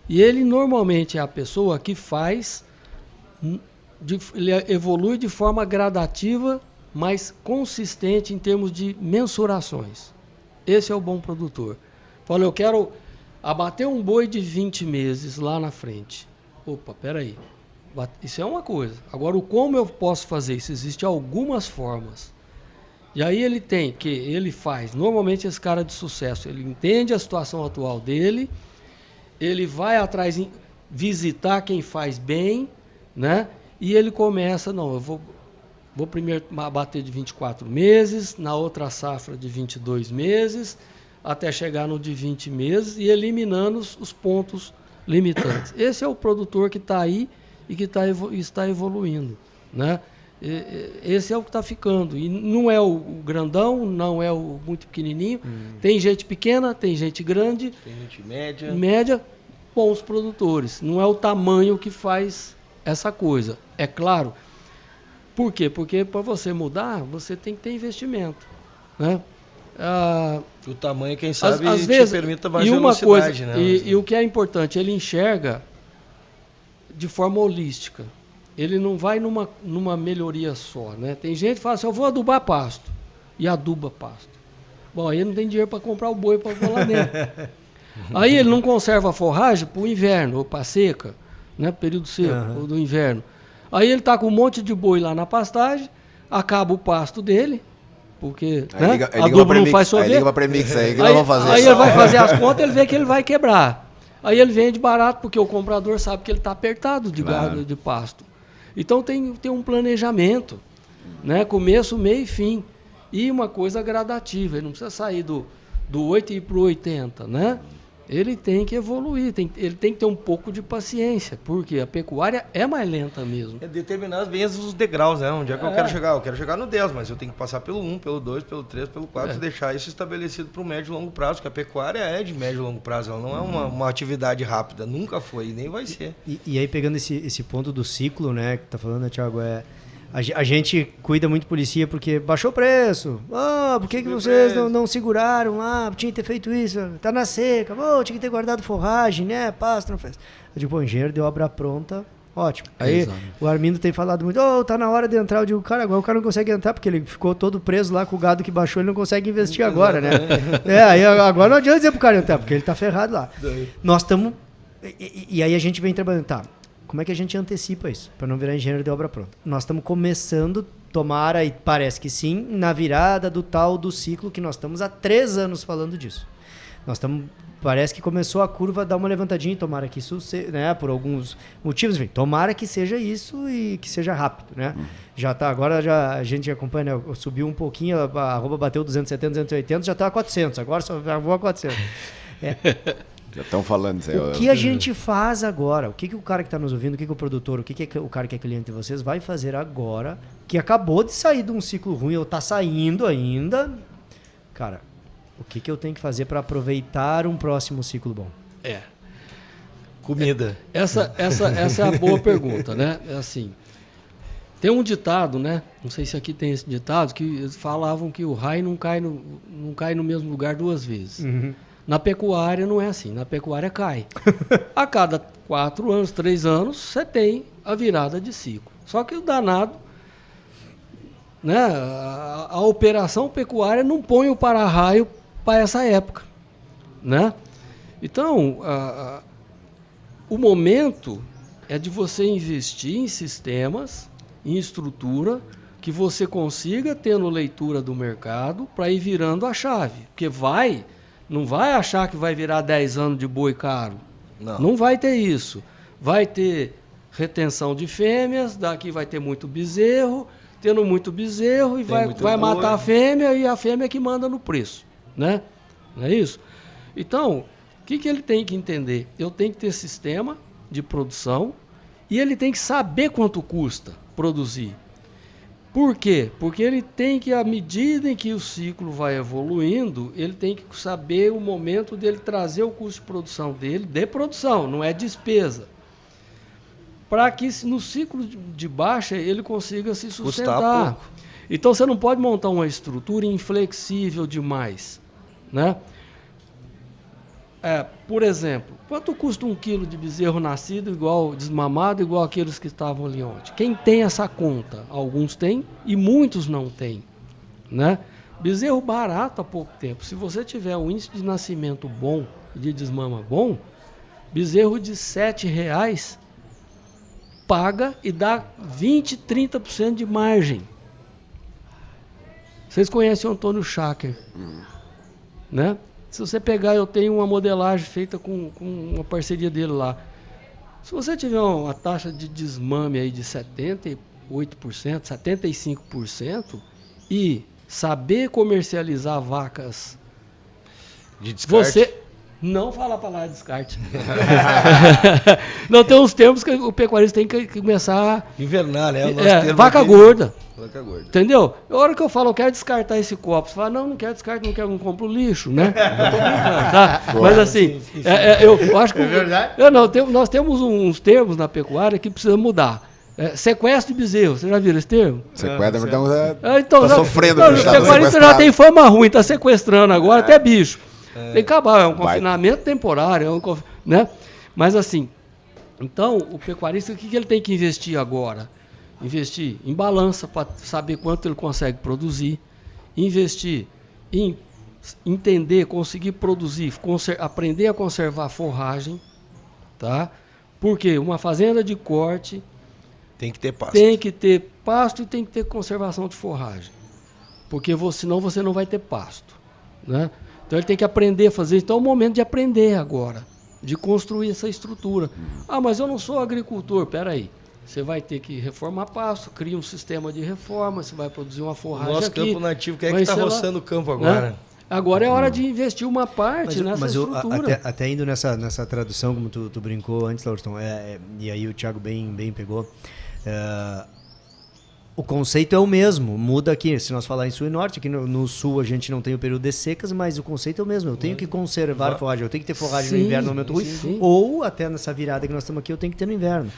E ele normalmente é a pessoa que faz, ele evolui de forma gradativa, mas consistente em termos de mensurações. Esse é o bom produtor. Fala, eu quero abater um boi de 20 meses lá na frente. opa, peraí, isso é uma coisa. Agora, o como eu posso fazer isso? Existem algumas formas. E aí ele faz, normalmente esse cara de sucesso, ele entende a situação atual dele, ele vai atrás, visitar quem faz bem, né? E ele começa, não, eu vou primeiro bater de 24 meses, na outra safra de 22 meses, até chegar no de 20 meses e eliminando os pontos limitantes. Esse é o produtor que está aí e que está evoluindo, né? Esse é o que está ficando. E não é o grandão, não é o muito pequenininho. Tem gente pequena, tem gente grande.
Tem gente média.
Média, bons produtores. Não é o tamanho que faz essa coisa. É claro. Por quê? Porque para você mudar, você tem que ter investimento, né?
O tamanho, quem sabe,
às vezes,
permita mais
e uma
velocidade,
coisa,
né?
E o que é importante, ele enxerga de forma holística. Ele não vai numa melhoria só, né? Tem gente que fala assim, eu vou adubar pasto. E aduba pasto. Bom, aí não tem dinheiro para comprar o boi para pôr lá dentro. Aí ele não conserva a forragem para o inverno, ou para seca, né? Período seco, ou do inverno. Aí ele está com um monte de boi lá na pastagem, acaba o pasto dele, porque adubo não faz chover. Aí
liga para premix aí, que nós vamos fazer.
Aí ele vai fazer as contas, ele vê que ele vai quebrar. Aí ele vende barato, porque o comprador sabe que ele está apertado de gado, de pasto. Então tem um planejamento, né? Começo, meio e fim. E uma coisa gradativa, ele não precisa sair do 8 e ir para o 80, né? Ele tem que evoluir, ele tem que ter um pouco de paciência, porque a pecuária é mais lenta mesmo.
É determinar bem os degraus, né? Onde é que eu quero chegar? Eu quero chegar no 10, mas eu tenho que passar pelo 1, pelo 2, pelo 3, pelo 4 e deixar isso estabelecido para o médio e longo prazo, porque a pecuária é de médio e longo prazo, ela não é uma atividade rápida, nunca foi e nem vai ser.
E aí pegando esse ponto do ciclo, né, que tá falando, Thiago, a gente cuida muito polícia porque baixou o preço. Por que vocês não seguraram lá? Tinha que ter feito isso. Tá na seca. Tinha que ter guardado forragem, né? Pasto, não fez. Eu digo, engenheiro deu obra pronta. Ótimo. Aí o Armindo tem falado muito, tá na hora de entrar. Eu digo, cara, agora o cara não consegue entrar porque ele ficou todo preso lá com o gado que baixou, ele não consegue investir agora, né? Aí agora não adianta dizer pro cara entrar, porque ele tá ferrado lá. Nós estamos... E aí a gente vem trabalhando, como é que a gente antecipa isso? Para não virar engenheiro de obra pronta. Nós estamos começando, tomara, e parece que sim, na virada do ciclo que nós estamos há 3 anos falando disso. Nós estamos, parece que começou a curva a dar uma levantadinha, tomara que isso, né, por alguns motivos, enfim, tomara que seja isso e que seja rápido, né? Já tá, agora a gente acompanha, né, subiu um pouquinho, a arroba bateu 270, 280, já está a 400, agora só vou a 400.
Já estão falando isso aí.
O que a gente faz agora? O que o cara que está nos ouvindo, o que o produtor, o que o cara que é cliente de vocês vai fazer agora, que acabou de sair de um ciclo ruim ou está saindo ainda? Cara, o que eu tenho que fazer para aproveitar um próximo ciclo bom?
Comida.
Essa é a boa pergunta, né? É assim, tem um ditado, né? Não sei se aqui tem esse ditado, que eles falavam que o raio não cai no mesmo lugar 2 vezes. Na pecuária não é assim, na pecuária cai. A cada 4 anos, 3 anos, você tem a virada de ciclo. Só que o danado, né, a operação pecuária não põe o para-raio para essa época, né? Então, o momento é de você investir em sistemas, em estrutura, que você consiga, tendo leitura do mercado, para ir virando a chave. Porque não vai achar que vai virar 10 anos de boi caro. Não vai ter isso. Vai ter retenção de fêmeas, daqui vai ter muito bezerro, tendo muito bezerro, e vai matar a fêmea, e a fêmea é que manda no preço, né? Não é isso? Então, o que ele tem que entender? Eu tenho que ter sistema de produção e ele tem que saber quanto custa produzir. Por quê? Porque ele tem que, à medida em que o ciclo vai evoluindo, ele tem que saber o momento dele trazer o custo de produção dele, de produção, não é despesa. Para que no ciclo de baixa ele consiga se sustentar. Então você não pode montar uma estrutura inflexível demais, né? Por exemplo, quanto custa 1 quilo de bezerro nascido desmamado, igual aqueles que estavam ali ontem? Quem tem essa conta? Alguns têm e muitos não têm, né? Bezerro barato há pouco tempo. Se você tiver um índice de nascimento bom, de desmama bom, bezerro de R$7 paga e dá 20%, 30% de margem. Vocês conhecem o Antônio Schacker, né? Se você pegar, eu tenho uma modelagem feita com uma parceria dele lá. Se você tiver uma taxa de desmame aí de 78%, 75% e saber comercializar vacas
de descarte.
Você não fala a palavra descarte. Não, tem uns termos que o pecuarista tem que começar...
Invernar, né?
Vaca gorda.
Vaca gorda.
Entendeu? A hora que eu falo, eu quero descartar esse copo, você fala, não quero descartar, não compro lixo, né? Eu tô brincando, tá? Mas assim, eu acho que... É verdade? Nós temos uns termos na pecuária que precisa mudar. Sequestro de bezerro, você já viu esse termo?
Sequestro, então
tá
sofrendo.
Não, o pecuarista já tem fama ruim, tá sequestrando agora, até bicho. Tem que acabar, é um confinamento temporário, né? Mas assim, então o pecuarista, o que ele tem que investir agora? Investir em balança para saber quanto ele consegue produzir, investir em entender, conseguir produzir, aprender a conservar forragem, tá? Porque uma fazenda de corte
tem que ter pasto.
Tem que ter pasto e tem que ter conservação de forragem. Porque senão você não vai ter pasto, né? Então ele tem que aprender a fazer. Então é o momento de aprender agora, de construir essa estrutura. Ah, mas eu não sou agricultor. Peraí, você vai ter que reformar pasto, cria um sistema de reforma, você vai produzir uma forragem
Nosso
aqui.
Campo Nativo, quem é que está roçando o campo agora?
Né? Agora é hora de investir uma parte nessa estrutura.
Até indo nessa tradução, como tu brincou antes, Lauriston, e aí o Thiago bem pegou. O conceito é o mesmo, muda aqui, se nós falar em sul e norte, aqui no sul a gente não tem o período de secas, mas o conceito é o mesmo, eu tenho que conservar forragem, eu tenho que ter forragem no inverno no momento ruim, ou até nessa virada que nós estamos aqui, eu tenho que ter no inverno.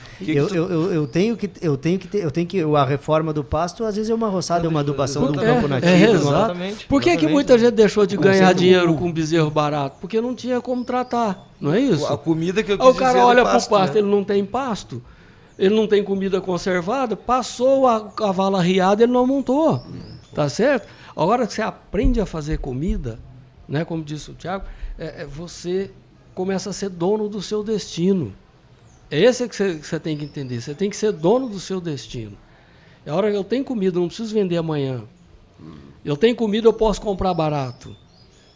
A reforma do pasto, às vezes é uma roçada, é uma adubação do campo nativo.
Exatamente. Por que muita gente deixou de ganhar dinheiro com bezerro barato? Porque não tinha como tratar, não é isso?
A comida que eu quis
o cara
dizer
olha
para o
pasto, ele não tem pasto. Ele não tem comida conservada, passou a vala riada, ele não montou. Tá certo? A hora que você aprende a fazer comida, né, como disse o Thiago, você começa a ser dono do seu destino. É esse que você tem que entender. Você tem que ser dono do seu destino. A hora que eu tenho comida, eu não preciso vender amanhã. Eu tenho comida, eu posso comprar barato.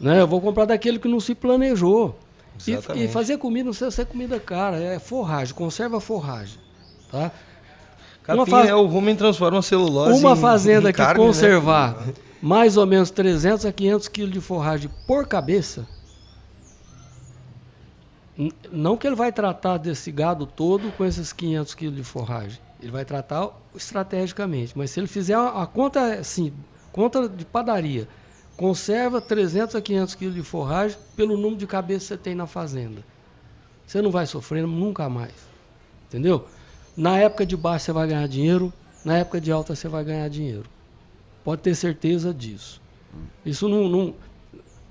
Né? Eu vou comprar daquele que não se planejou. E fazer comida não precisa ser comida cara, é forragem, conserva forragem. Tá?
Capim, o rumen transforma celulose
uma fazenda que
carne,
conservar
né?
mais ou menos 300 a 500 quilos de forragem por cabeça, não que ele vai tratar desse gado todo com esses 500 quilos de forragem, ele vai tratar estrategicamente, mas se ele fizer a conta assim, conta de padaria, conserva 300 a 500 quilos de forragem pelo número de cabeças que você tem na fazenda, você não vai sofrer nunca mais, entendeu? Na época de baixa você vai ganhar dinheiro, na época de alta você vai ganhar dinheiro. Pode ter certeza disso. Isso não...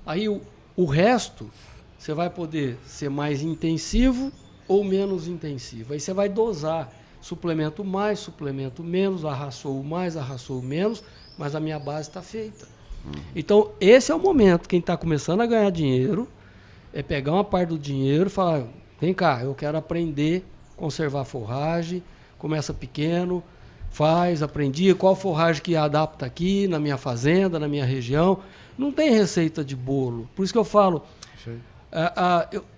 Aí o resto, você vai poder ser mais intensivo ou menos intensivo. Aí você vai dosar. Suplemento mais, suplemento menos, arraçou mais, arraçou menos, mas a minha base está feita. Então, esse é o momento. Quem está começando a ganhar dinheiro é pegar uma parte do dinheiro e falar, vem cá, eu quero aprender conservar forragem, começa pequeno, aprendi qual forragem que adapta aqui na minha fazenda, na minha região. Não tem receita de bolo. Por isso que eu falo,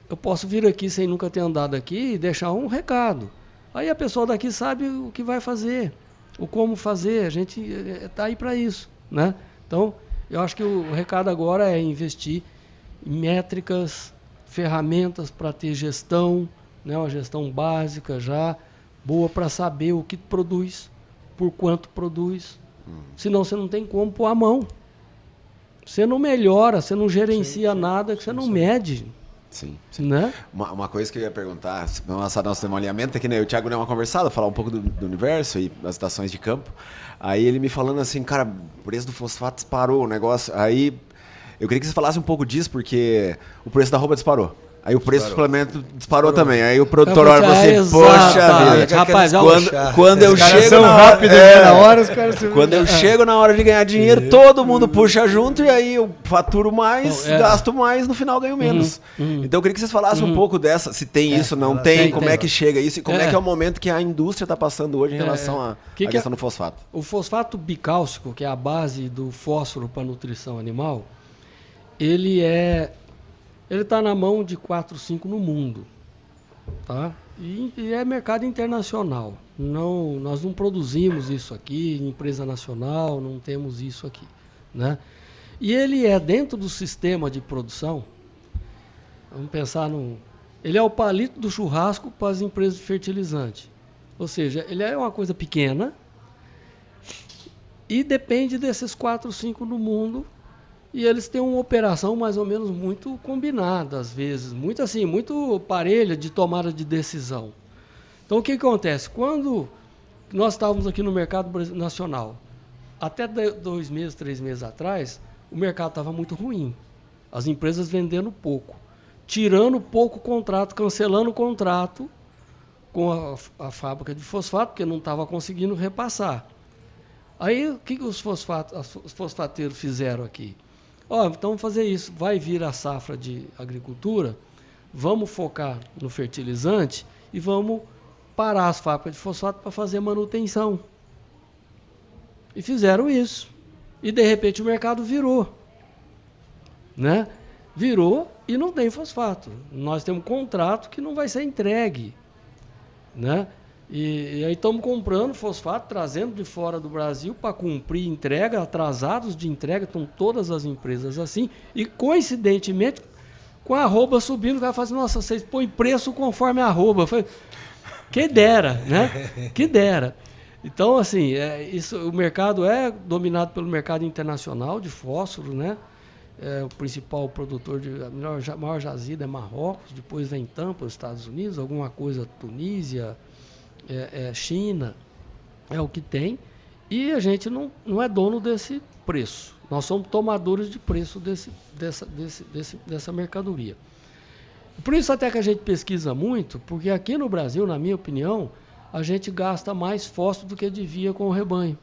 eu posso vir aqui sem nunca ter andado aqui e deixar um recado. Aí a pessoa daqui sabe o que vai fazer, o como fazer, a gente está aí para isso, né? Então, eu acho que o recado agora é investir em métricas, ferramentas para ter gestão, né, uma gestão básica já, boa para saber o que produz, por quanto produz. Senão você não tem como pôr a mão. Você não melhora, você não gerencia nada, que você não mede.
Sim.
Né?
Uma coisa que eu ia perguntar, nós temos um alinhamento aqui, né? O Thiago deu uma conversada, falar um pouco do universo e das estações de campo. Aí ele me falando assim, cara, o preço do fosfato disparou o negócio. Aí eu queria que você falasse um pouco disso, porque o preço da arroba disparou. Aí o preço do suplemento disparou também. Aí o produtor olha pra você,
poxa
vida.
Rapaz,
quando eu chego na hora, quando eu chego na hora de ganhar dinheiro, todo mundo puxa junto e aí eu faturo mais, gasto mais, no final ganho menos. Então eu queria que vocês falassem um pouco dessa, se tem isso, não tem, como é que chega isso e como é que é o momento que a indústria está passando hoje em relação à questão do fosfato.
O fosfato bicálcico, que é a base do fósforo para nutrição animal, ele está na mão de 4, 5 no mundo, tá? E é mercado internacional. Nós não produzimos isso aqui, empresa nacional, não temos isso aqui, né? E ele é dentro do sistema de produção. Vamos pensar ele é o palito do churrasco para as empresas de fertilizante. Ou seja, ele é uma coisa pequena e depende desses 4, 5 no mundo. E eles têm uma operação mais ou menos muito combinada, às vezes, muito parelha de tomada de decisão. Então, o que acontece? Quando nós estávamos aqui no mercado nacional, até 2 meses, 3 meses atrás, o mercado estava muito ruim. As empresas vendendo pouco, tirando pouco contrato, cancelando o contrato com a fábrica de fosfato, porque não estava conseguindo repassar. Aí, o que os fosfateiros fizeram aqui? Então vamos fazer isso, vai vir a safra de agricultura, vamos focar no fertilizante e vamos parar as fábricas de fosfato para fazer manutenção. E fizeram isso. E de repente o mercado virou. Né? Virou e não tem fosfato. Nós temos um contrato que não vai ser entregue. Né? E aí estamos comprando fosfato, trazendo de fora do Brasil para cumprir entrega, atrasados de entrega, estão todas as empresas assim, e coincidentemente, com a arroba subindo, o cara fala assim, nossa, vocês põem preço conforme a arroba. Eu falei, que dera, né? Que dera. Então, assim, o mercado é dominado pelo mercado internacional de fósforo, né? O principal produtor, a maior jazida é Marrocos, depois vem Tampa, os Estados Unidos, alguma coisa Tunísia, China, é o que tem, e a gente não é dono desse preço. Nós somos tomadores de preço dessa mercadoria. Por isso até que a gente pesquisa muito, porque aqui no Brasil, na minha opinião, a gente gasta mais fósforo do que devia com o rebanho.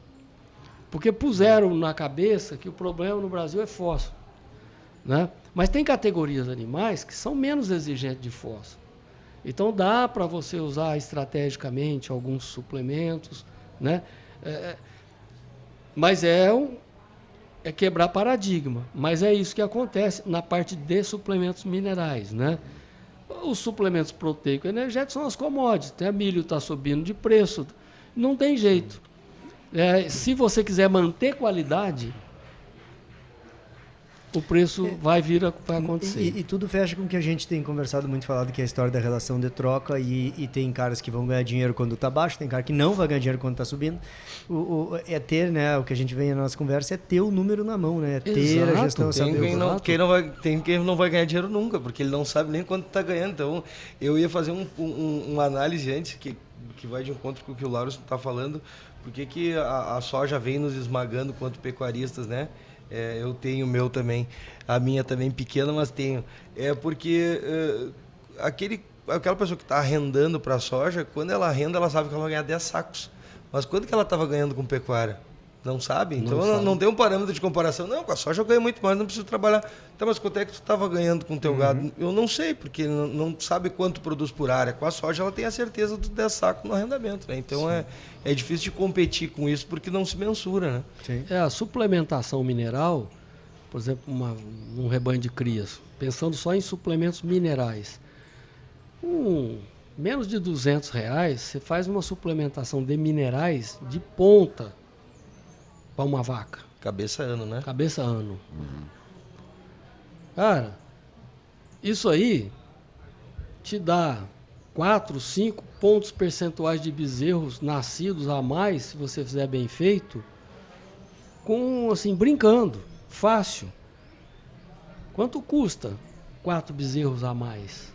Porque puseram na cabeça que o problema no Brasil é fósforo. Né? Mas tem categorias animais que são menos exigentes de fósforo. Então dá para você usar estrategicamente alguns suplementos, né? Mas é quebrar paradigma. Mas é isso que acontece na parte de suplementos minerais, né? Os suplementos proteicos energéticos são as commodities. Até milho está subindo de preço. Não tem jeito. Se você quiser manter qualidade, o preço vai acontecer.
E tudo fecha com o que a gente tem conversado muito, falado, que é a história da relação de troca, e tem caras que vão ganhar dinheiro quando está baixo, tem cara que não vai ganhar dinheiro quando está subindo. Ter, né, o que a gente vem na nossa conversa é ter o número na mão, né? Ter a gestão.
Tem quem não vai ganhar dinheiro nunca, porque ele não sabe nem quanto está ganhando. Então, eu ia fazer uma análise antes, que vai de encontro com o que o Lauro está falando, porque que a soja vem nos esmagando quanto pecuaristas, né? Eu tenho o meu também, a minha também pequena, mas tenho. Porque aquela pessoa que está arrendando para a soja, quando ela arrenda, ela sabe que ela vai ganhar 10 sacos. Mas quanto que ela estava ganhando com pecuária? Não sabe? Então não tem um parâmetro de comparação. Não, com a soja eu ganho muito mais, não preciso trabalhar. Tá, mas quanto é que tu estava ganhando com o teu gado? Eu não sei, porque não sabe quanto produz por área. Com a soja ela tem a certeza dos 10 sacos no arrendamento, né? Então é difícil de competir com isso porque não se mensura, né?
Sim. A suplementação mineral, por exemplo, um rebanho de crias, pensando só em suplementos minerais, menos de R$200, você faz uma suplementação de minerais de ponta para uma vaca.
Cabeça ano, né?
Cabeça ano. Cara, isso aí te dá 4, 5 pontos percentuais de bezerros nascidos a mais, se você fizer bem feito, brincando, fácil. Quanto custa 4 bezerros a mais?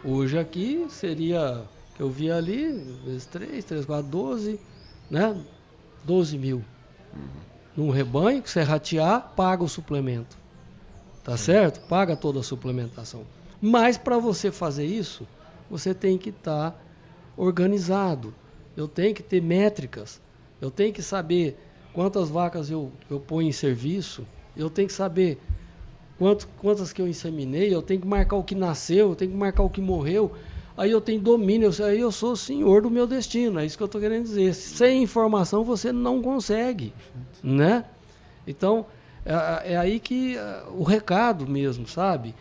Hoje aqui seria, que eu vi ali, vezes 3, 4, 12, né? 12 mil. Num rebanho, que você ratear, paga o suplemento. Tá certo? Paga toda a suplementação. Mas para você fazer isso, você tem que estar organizado. Eu tenho que ter métricas. Eu tenho que saber quantas vacas eu ponho em serviço. Eu tenho que saber quantas que eu inseminei. Eu tenho que marcar o que nasceu. Eu tenho que marcar o que morreu. Aí eu tenho domínio. Aí eu sou o senhor do meu destino. É isso que eu estou querendo dizer. Sem informação você não consegue, né? Então, é aí que o recado mesmo, sabe?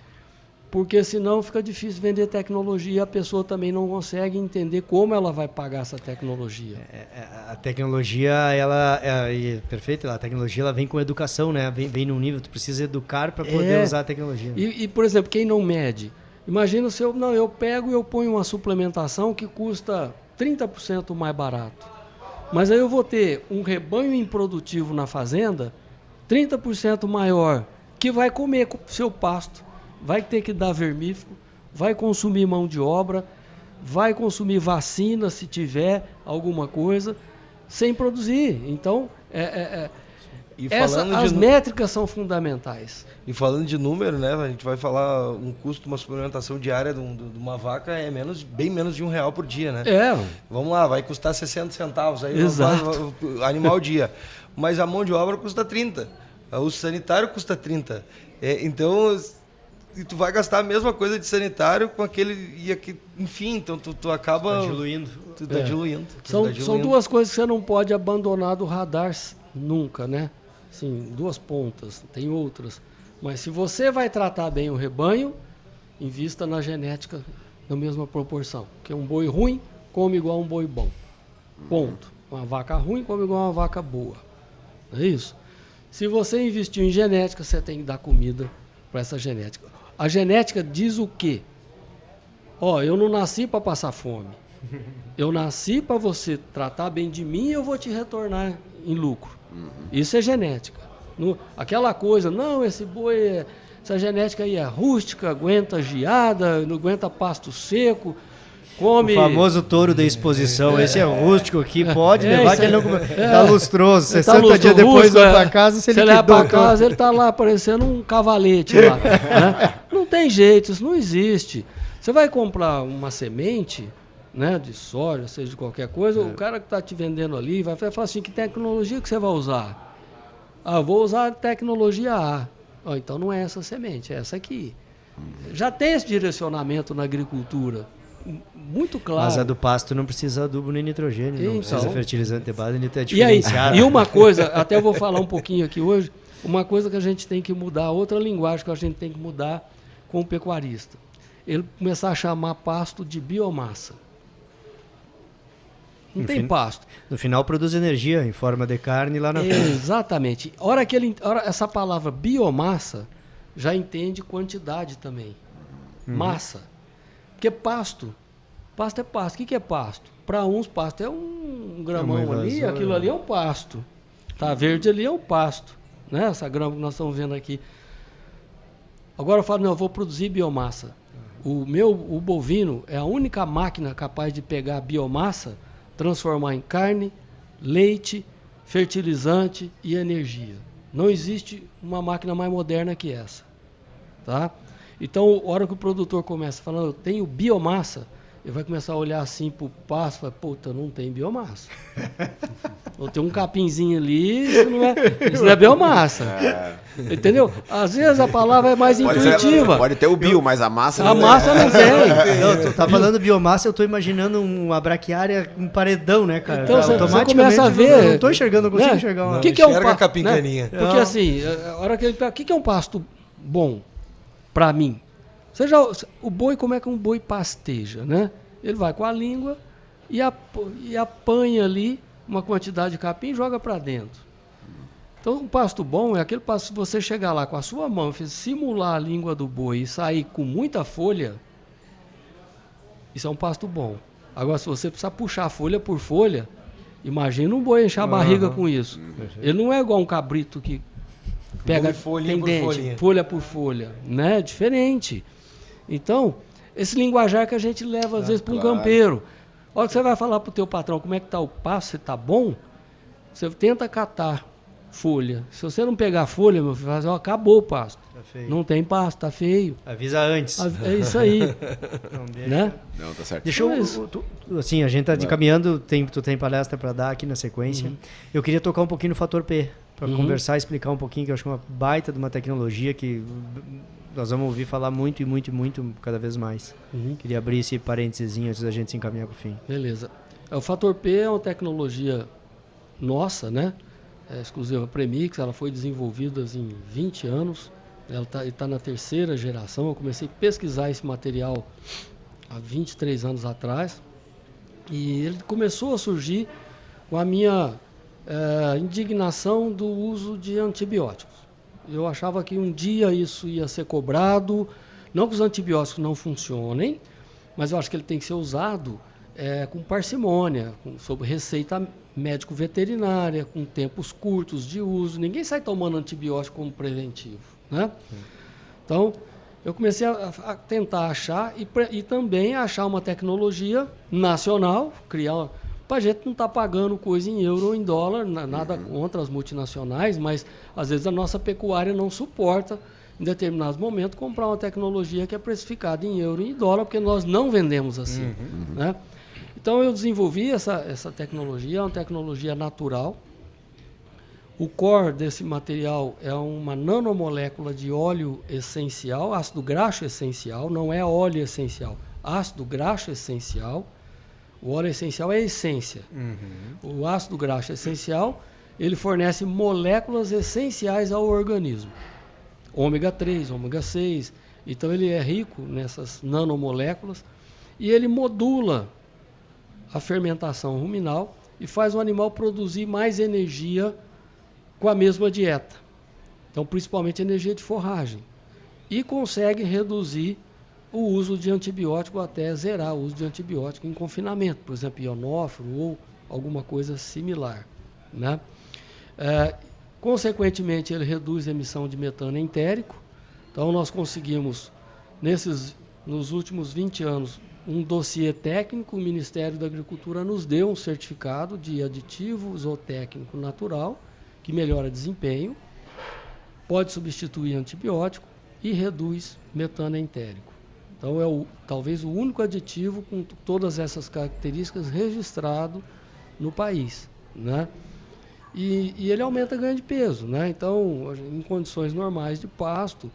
Porque senão fica difícil vender tecnologia e a pessoa também não consegue entender como ela vai pagar essa tecnologia.
A tecnologia, perfeito, a tecnologia ela vem com educação, né? Vem num nível, tu precisa educar para poder usar a tecnologia.
E, por exemplo, quem não mede, imagina se eu pego e eu ponho uma suplementação que custa 30% mais barato. Mas aí eu vou ter um rebanho improdutivo na fazenda 30% maior, que vai comer seu pasto. Vai ter que dar vermífugo, vai consumir mão de obra, vai consumir vacina se tiver alguma coisa, sem produzir. Então, as métricas são fundamentais.
E falando de número, né, a gente vai falar um custo de uma suplementação diária de uma vaca é bem menos de R$1 por dia, né? Vamos lá, vai custar 60 centavos aí animal dia. Mas a mão de obra custa 30, o sanitário custa 30. Então... E tu vai gastar a mesma coisa de sanitário com enfim, então tu acaba...
diluindo.
Diluindo.
São duas coisas que você não pode abandonar do radar nunca, né? Sim, duas pontas, tem outras. Mas se você vai tratar bem o rebanho, invista na genética na mesma proporção. Porque um boi ruim come igual um boi bom. Ponto. Uma vaca ruim come igual uma vaca boa. Não é isso? Se você investir em genética, você tem que dar comida para essa genética. A genética diz o quê? Eu não nasci para passar fome. Eu nasci para você tratar bem de mim e eu vou te retornar em lucro. Isso é genética. Aquela coisa, não, esse boi, essa genética aí é rústica, aguenta geada, não aguenta pasto seco, come...
O famoso touro da exposição, esse é rústico aqui, pode levar que ele não tá lustroso. 60 dias depois vai para casa, se ele
levar para casa, ele tá lá parecendo um cavalete lá. Né? Não tem jeito, isso não existe. Você vai comprar uma semente, né, de soja, seja de qualquer coisa, o cara que está te vendendo ali vai falar assim, que tecnologia que você vai usar? Vou usar a tecnologia A. Então não é essa semente, é essa aqui. Já tem esse direcionamento na agricultura. Muito claro.
Mas a do pasto não precisa adubo nem nitrogênio, não precisa fertilizante de base, é
diferenciado. E uma coisa, até eu vou falar um pouquinho aqui hoje, uma coisa que a gente tem que mudar, outra linguagem que a gente tem que mudar com o pecuarista. Ele começar a chamar pasto de biomassa. Não tem pasto.
No final produz energia em forma de carne lá na frente.
Exatamente. Essa palavra biomassa já entende quantidade também. Massa. Porque pasto é pasto. O que é pasto? Para uns, pasto é um gramão ali, aquilo ali é um pasto. Tá verde ali é um pasto. Né? Essa grama que nós estamos vendo aqui. Agora eu falo, eu vou produzir biomassa. O bovino é a única máquina capaz de pegar a biomassa, transformar em carne, leite, fertilizante e energia. Não existe uma máquina mais moderna que essa. Tá? Então, a hora que o produtor começa falando, eu tenho biomassa, ele vai começar a olhar assim para o pasto e falar, puta, não tem biomassa. Ou tem um capinzinho ali, isso não é biomassa. Entendeu? Às vezes a palavra é mais intuitiva.
Pode ter o bio, mas a massa
não tem. A massa não tem.
Não, tá falando biomassa, eu estou imaginando uma braquiária, um paredão, né, cara?
Então você começa a ver.
Eu não estou enxergando, não consigo enxergar uma.
O que é um pasto?
Capincaninha.
Né? Porque assim, a hora que o que é um pasto bom para mim? O boi, como é que um boi pasteja, né? Ele vai com a língua e apanha ali uma quantidade de capim e joga para dentro. Então, um pasto bom é aquele pasto que você chegar lá com a sua mão, simular a língua do boi e sair com muita folha, isso é um pasto bom. Agora, se você precisar puxar folha por folha, imagina um boi encher a barriga com isso. Ele não é igual um cabrito que pega folha por folha, né? É diferente. Então, esse linguajar que a gente leva às vezes para um campeiro. A hora que você vai falar para o teu patrão como é que está o pasto, se está bom, você tenta catar folha. Se você não pegar a folha, meu filho, fala, acabou o pasto.
Tá feio.
Não tem pasto, tá feio.
Avisa antes.
É isso aí.
Não deixa.
Né?
Não, tá certo.
Deixa eu, assim, a gente tá caminhando, tu tem palestra para dar aqui na sequência.
Uhum.
Eu queria tocar um pouquinho no fator P, para
Uhum.
conversar, explicar um pouquinho, que eu acho uma baita de uma tecnologia que nós vamos ouvir falar muito, cada vez mais.
Uhum.
Queria abrir esse parênteses antes da gente se encaminhar para o fim.
Beleza. O fator P é uma tecnologia nossa, né? É exclusiva Premix, ela foi desenvolvida em 20 anos. Ela está na 3ª geração. Eu comecei a pesquisar esse material há 23 anos atrás. E ele começou a surgir com a minha indignação do uso de antibióticos. Eu achava que um dia isso ia ser cobrado. Não que os antibióticos não funcionem, mas eu acho que ele tem que ser usado com parcimônia, sob receita médico-veterinária, com tempos curtos de uso. Ninguém sai tomando antibiótico como preventivo, né? Então, eu comecei a tentar achar e também achar uma tecnologia nacional, criar, para a gente não estar pagando coisa em euro ou em dólar, nada contra as multinacionais, mas às vezes a nossa pecuária não suporta, em determinados momentos, comprar uma tecnologia que é precificada em euro e em dólar, porque nós não vendemos assim, né? Então eu desenvolvi essa tecnologia, é uma tecnologia natural. O core desse material é uma nanomolécula de óleo essencial, ácido graxo essencial, não é óleo essencial, ácido graxo essencial. O óleo essencial é a essência. O ácido graxo essencial, ele fornece moléculas essenciais ao organismo. Ômega 3, ômega 6. Então ele é rico nessas nanomoléculas e ele modula a fermentação ruminal e faz o animal produzir mais energia com a mesma dieta. Então, principalmente energia de forragem. E consegue reduzir o uso de antibiótico até zerar o uso de antibiótico em confinamento, por exemplo, ionófilo ou alguma coisa similar, né? Consequentemente, ele reduz a emissão de metano entérico. Então, nós conseguimos, nos últimos 20 anos, um dossiê técnico. O Ministério da Agricultura nos deu um certificado de aditivo zootécnico natural, que melhora desempenho, pode substituir antibiótico e reduz metano entérico. Então, é talvez o único aditivo com todas essas características registrado no país, né? E ele aumenta ganho de peso, né? Então, em condições normais de pasto,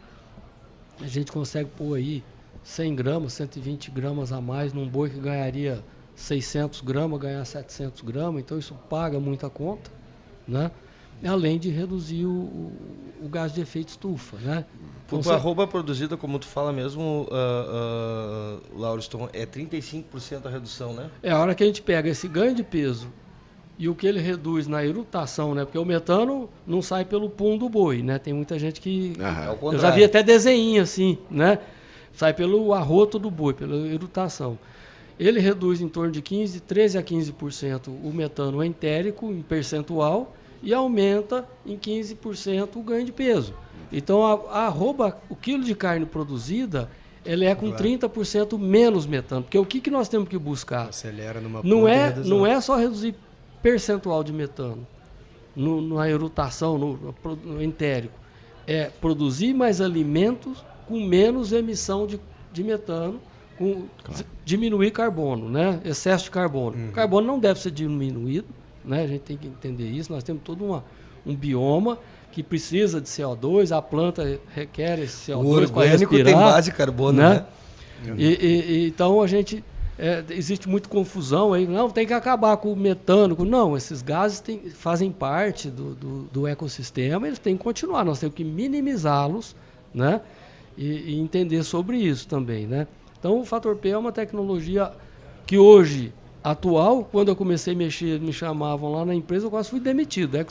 a gente consegue pôr aí 100 gramas, 120 gramas a mais num boi que ganharia 600 gramas, ganhar 700 gramas. Então, isso paga muita conta, né? Além de reduzir o gás de efeito estufa, né?
Então, a arroba produzida, como tu fala mesmo, Lauriston, é 35% a redução, né?
É a hora que a gente pega esse ganho de peso e o que ele reduz na erutação, né? Porque o metano não sai pelo pum do boi, né? Tem muita gente que... Eu já vi até desenho assim, né? Sai pelo arroto do boi, pela erutação. Ele reduz em torno de 13 a 15% o metano entérico em percentual e aumenta em 15% o ganho de peso. Então, a arroba, o quilo de carne produzida, ele é com 30% menos metano. Porque o que nós temos que buscar?
Acelera numa
Não é só reduzir percentual de metano na erutação, no entérico. É produzir mais alimentos com menos emissão de metano, diminuir carbono, né? Excesso de carbono. O carbono não deve ser diminuído, né? A gente tem que entender isso. Nós temos todo um bioma que precisa de CO2, a planta requer esse CO2 para respirar. O orgânico tem
base de carbono, né?
Então a gente... existe muita confusão aí, não, tem que acabar com o metano. Não, esses gases fazem parte do ecossistema, eles têm que continuar, nós temos que minimizá-los, né? E entender sobre isso também, né? Então o fator P é uma tecnologia que hoje, atual, quando eu comecei a mexer, me chamavam lá na empresa, eu quase fui demitido. É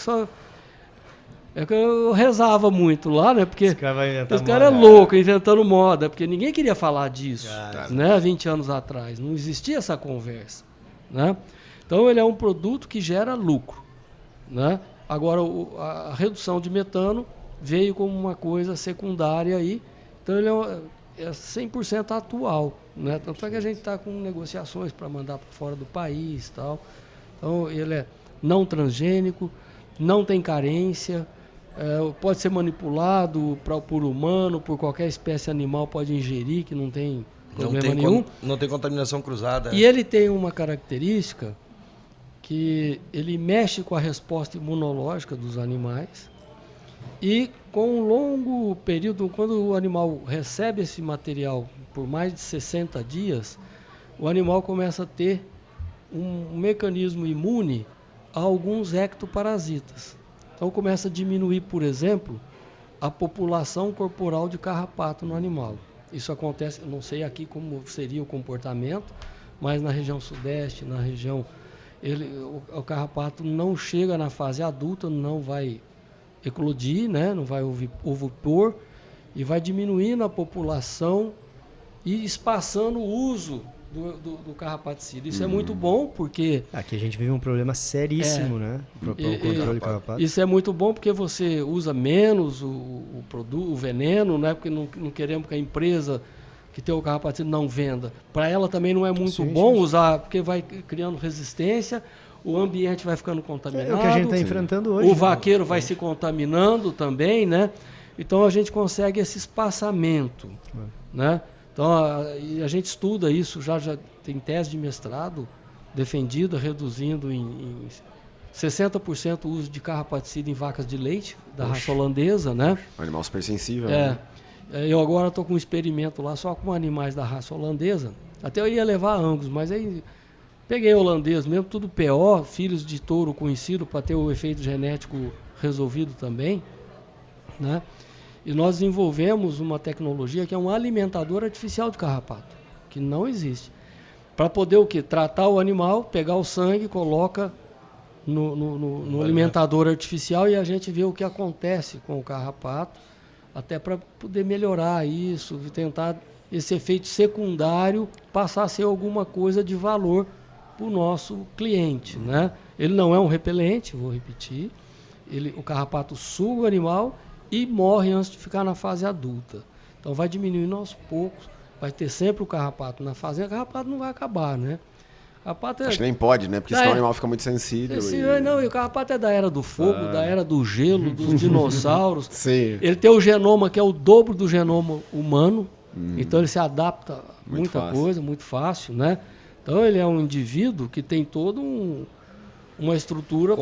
que eu rezava muito lá, né? Porque os caras é louco, inventando moda, porque ninguém queria falar disso, né? Há 20 anos atrás. Não existia essa conversa, né? Então, ele é um produto que gera lucro, né? Agora, a redução de metano veio como uma coisa secundária aí. Então, ele é 100% atual, né? Tanto é que a gente está com negociações para mandar para fora do país e tal. Então, ele é não transgênico, não tem carência, pode ser manipulado por humano, por qualquer espécie animal pode ingerir, que não tem problema nenhum.
Não tem contaminação cruzada.
E ele tem uma característica que ele mexe com a resposta imunológica dos animais e com um longo período, quando o animal recebe esse material por mais de 60 dias, o animal começa a ter um mecanismo imune a alguns ectoparasitas. Então começa a diminuir, por exemplo, a população corporal de carrapato no animal. Isso acontece, eu não sei aqui como seria o comportamento, mas na região sudeste, na região... o carrapato não chega na fase adulta, não vai eclodir, né? Não vai ovipor, e vai diminuindo a população e espaçando o uso do carrapaticida. Isso é muito bom, porque...
Aqui a gente vive um problema seríssimo, né? Para o controle do carrapato.
Isso é muito bom porque você usa menos o produto, o veneno, né? Porque não queremos que a empresa que tem o carrapaticida não venda. Para ela também não é muito bom usar, porque vai criando resistência, o ambiente vai ficando contaminado.
É o que a gente está enfrentando hoje.
O vaqueiro vai se contaminando também, né? Então a gente consegue esse espaçamento, né? Então a gente estuda isso, já tem tese de mestrado defendida, reduzindo em 60% o uso de carrapaticida em vacas de leite, da raça holandesa, né?
Um animal super sensível. Né?
Eu agora estou com um experimento lá só com animais da raça holandesa. Até eu ia levar Angus, mas aí peguei holandês mesmo, tudo PO, filhos de touro conhecido, para ter o efeito genético resolvido também, né? E nós desenvolvemos uma tecnologia que é um alimentador artificial de carrapato, que não existe. Para poder o quê? Tratar o animal, pegar o sangue, coloca no alimentador artificial e a gente vê o que acontece com o carrapato, até para poder melhorar isso, tentar esse efeito secundário passar a ser alguma coisa de valor para o nosso cliente, né? Ele não é um repelente, vou repetir, o carrapato suga o animal e morre antes de ficar na fase adulta. Então vai diminuindo aos poucos, vai ter sempre o carrapato na fazenda, o carrapato não vai acabar, né?
Acho que nem pode, né? Porque senão o animal fica muito sensível.
Não, e o carrapato é da era do fogo, da era do gelo, dos dinossauros.
Sim.
Ele tem o genoma que é o dobro do genoma humano, então ele se adapta a muita coisa, muito fácil, né? Então ele é um indivíduo que tem toda uma estrutura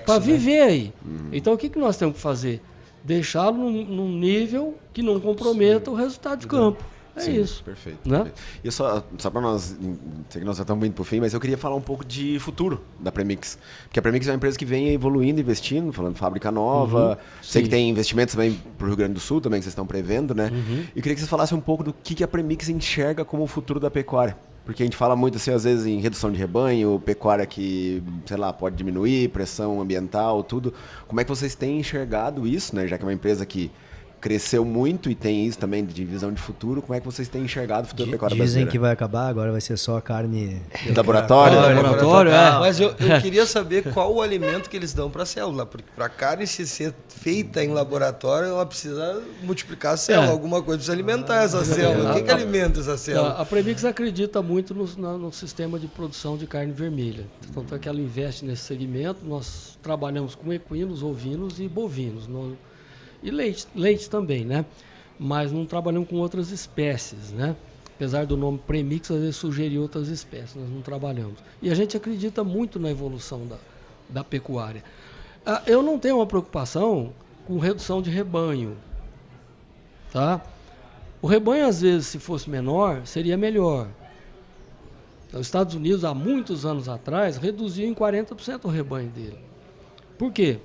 para viver aí. Então o que nós temos que fazer? Deixá-lo num nível que não comprometa o resultado de campo. Isso.
Perfeito.
Né?
Perfeito. E só para nós, sei que nós já estamos indo para o fim, mas eu queria falar um pouco de futuro da Premix. Porque a Premix é uma empresa que vem evoluindo, investindo, falando de fábrica nova. Sei que tem investimentos também para o Rio Grande do Sul também que vocês estão prevendo, né? E eu queria que vocês falassem um pouco do que a Premix enxerga como o futuro da pecuária. Porque a gente fala muito, assim, às vezes, em redução de rebanho, pecuária que, sei lá, pode diminuir, pressão ambiental, tudo. Como é que vocês têm enxergado isso, né? Já que é uma empresa que cresceu muito e tem isso também de visão de futuro, como é que vocês têm enxergado o futuro da pecuária brasileira?
Dizem que vai acabar, agora vai ser só carne...
De laboratório?
Laboratório,
Mas eu queria saber qual o alimento que eles dão para a célula, porque para a carne se ser feita em laboratório, ela precisa multiplicar a célula, alguma coisa precisa alimentar essa célula. O que alimenta essa célula?
A Premix acredita muito no sistema de produção de carne vermelha. Tanto é que ela investe nesse segmento. Nós trabalhamos com equinos, ovinos e bovinos. E leite também, né? Mas não trabalhamos com outras espécies, né? Apesar do nome Premix, às vezes sugerir outras espécies, nós não trabalhamos. E a gente acredita muito na evolução da pecuária. Eu não tenho uma preocupação com redução de rebanho, tá? O rebanho, às vezes, se fosse menor, seria melhor. Os Estados Unidos, há muitos anos atrás, reduziu em 40% o rebanho dele. Por quê?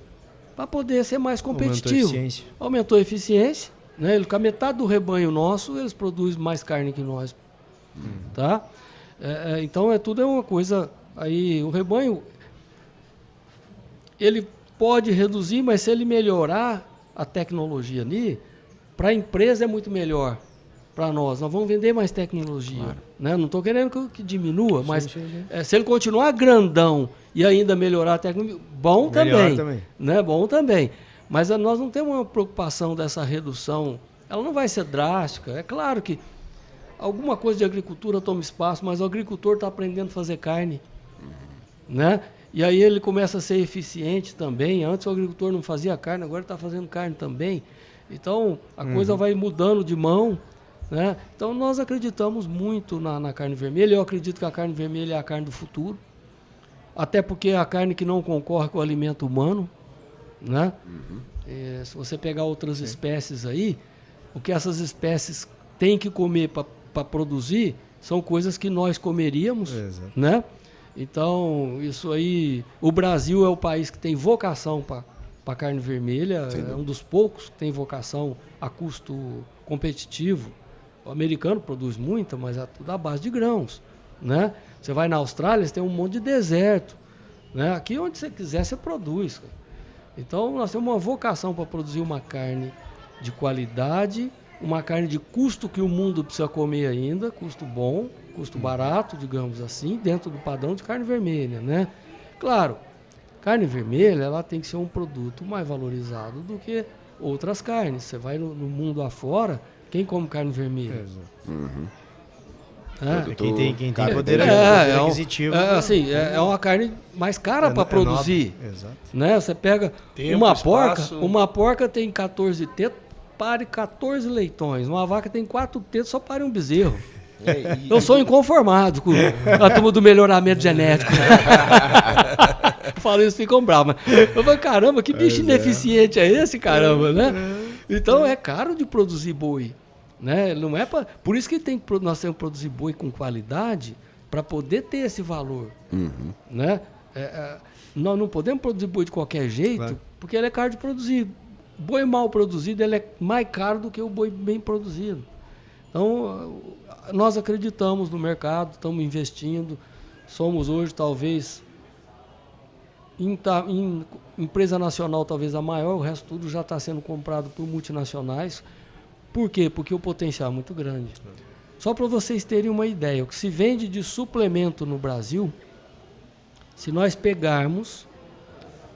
Para poder ser mais competitivo. Aumentou a eficiência. Né? Com a metade do rebanho nosso, eles produzem mais carne que nós. Tá? Então, tudo é uma coisa... Aí, o rebanho, ele pode reduzir, mas se ele melhorar a tecnologia ali, para a empresa é muito melhor. Para nós vamos vender mais tecnologia. Claro. Né? Não estou querendo que diminua, mas se ele continuar grandão e ainda melhorar a tecnologia, bom também. Né? Bom também. Mas nós não temos uma preocupação dessa redução. Ela não vai ser drástica. É claro que alguma coisa de agricultura toma espaço, mas o agricultor está aprendendo a fazer carne. Né? E aí ele começa a ser eficiente também. Antes o agricultor não fazia carne, agora está fazendo carne também. Então a coisa vai mudando de mão, né? Então nós acreditamos muito na carne vermelha. Eu acredito que a carne vermelha é a carne do futuro. Até porque é a carne que não concorre com o alimento humano, né? Se você pegar outras espécies aí, o que essas espécies têm que comer para produzir são coisas que nós comeríamos, né? Então, isso aí... O Brasil é o país que tem vocação para carne vermelha, é um dos poucos que tem vocação a custo competitivo. O americano produz muita, mas é tudo à base de grãos, né? Você vai na Austrália, você tem um monte de deserto, né? Aqui onde você quiser, você produz. Então, nós temos uma vocação para produzir uma carne de qualidade, uma carne de custo que o mundo precisa comer ainda, custo bom, custo barato, digamos assim, dentro do padrão de carne vermelha, né? Claro, carne vermelha, ela tem que ser um produto mais valorizado do que outras carnes. Você vai no mundo afora, quem come carne vermelha?
Quem tem poder aquisitivo.
É uma carne mais cara para produzir.
Exato.
Né? Você pega
Tempo,
uma porca tem 14 tetos, pare 14 leitões. Uma vaca tem 4 tetos, só pare um bezerro. Eu sou inconformado com a turma do melhoramento genético. Eu falo isso, ficam bravos. Mas eu falo, caramba, que bicho ineficiente é esse, caramba, né? Então é caro de produzir boi. Né? Não é por isso que nós temos que produzir boi com qualidade para poder ter esse valor. Né? Nós não podemos produzir boi de qualquer jeito, porque ele é caro de produzir. Boi mal produzido ele é mais caro do que o boi bem produzido. Então, nós acreditamos no mercado, estamos investindo, somos hoje talvez, em empresa nacional talvez a maior, o resto tudo já está sendo comprado por multinacionais. Por quê? Porque o potencial é muito grande. Só para vocês terem uma ideia, o que se vende de suplemento no Brasil, se nós pegarmos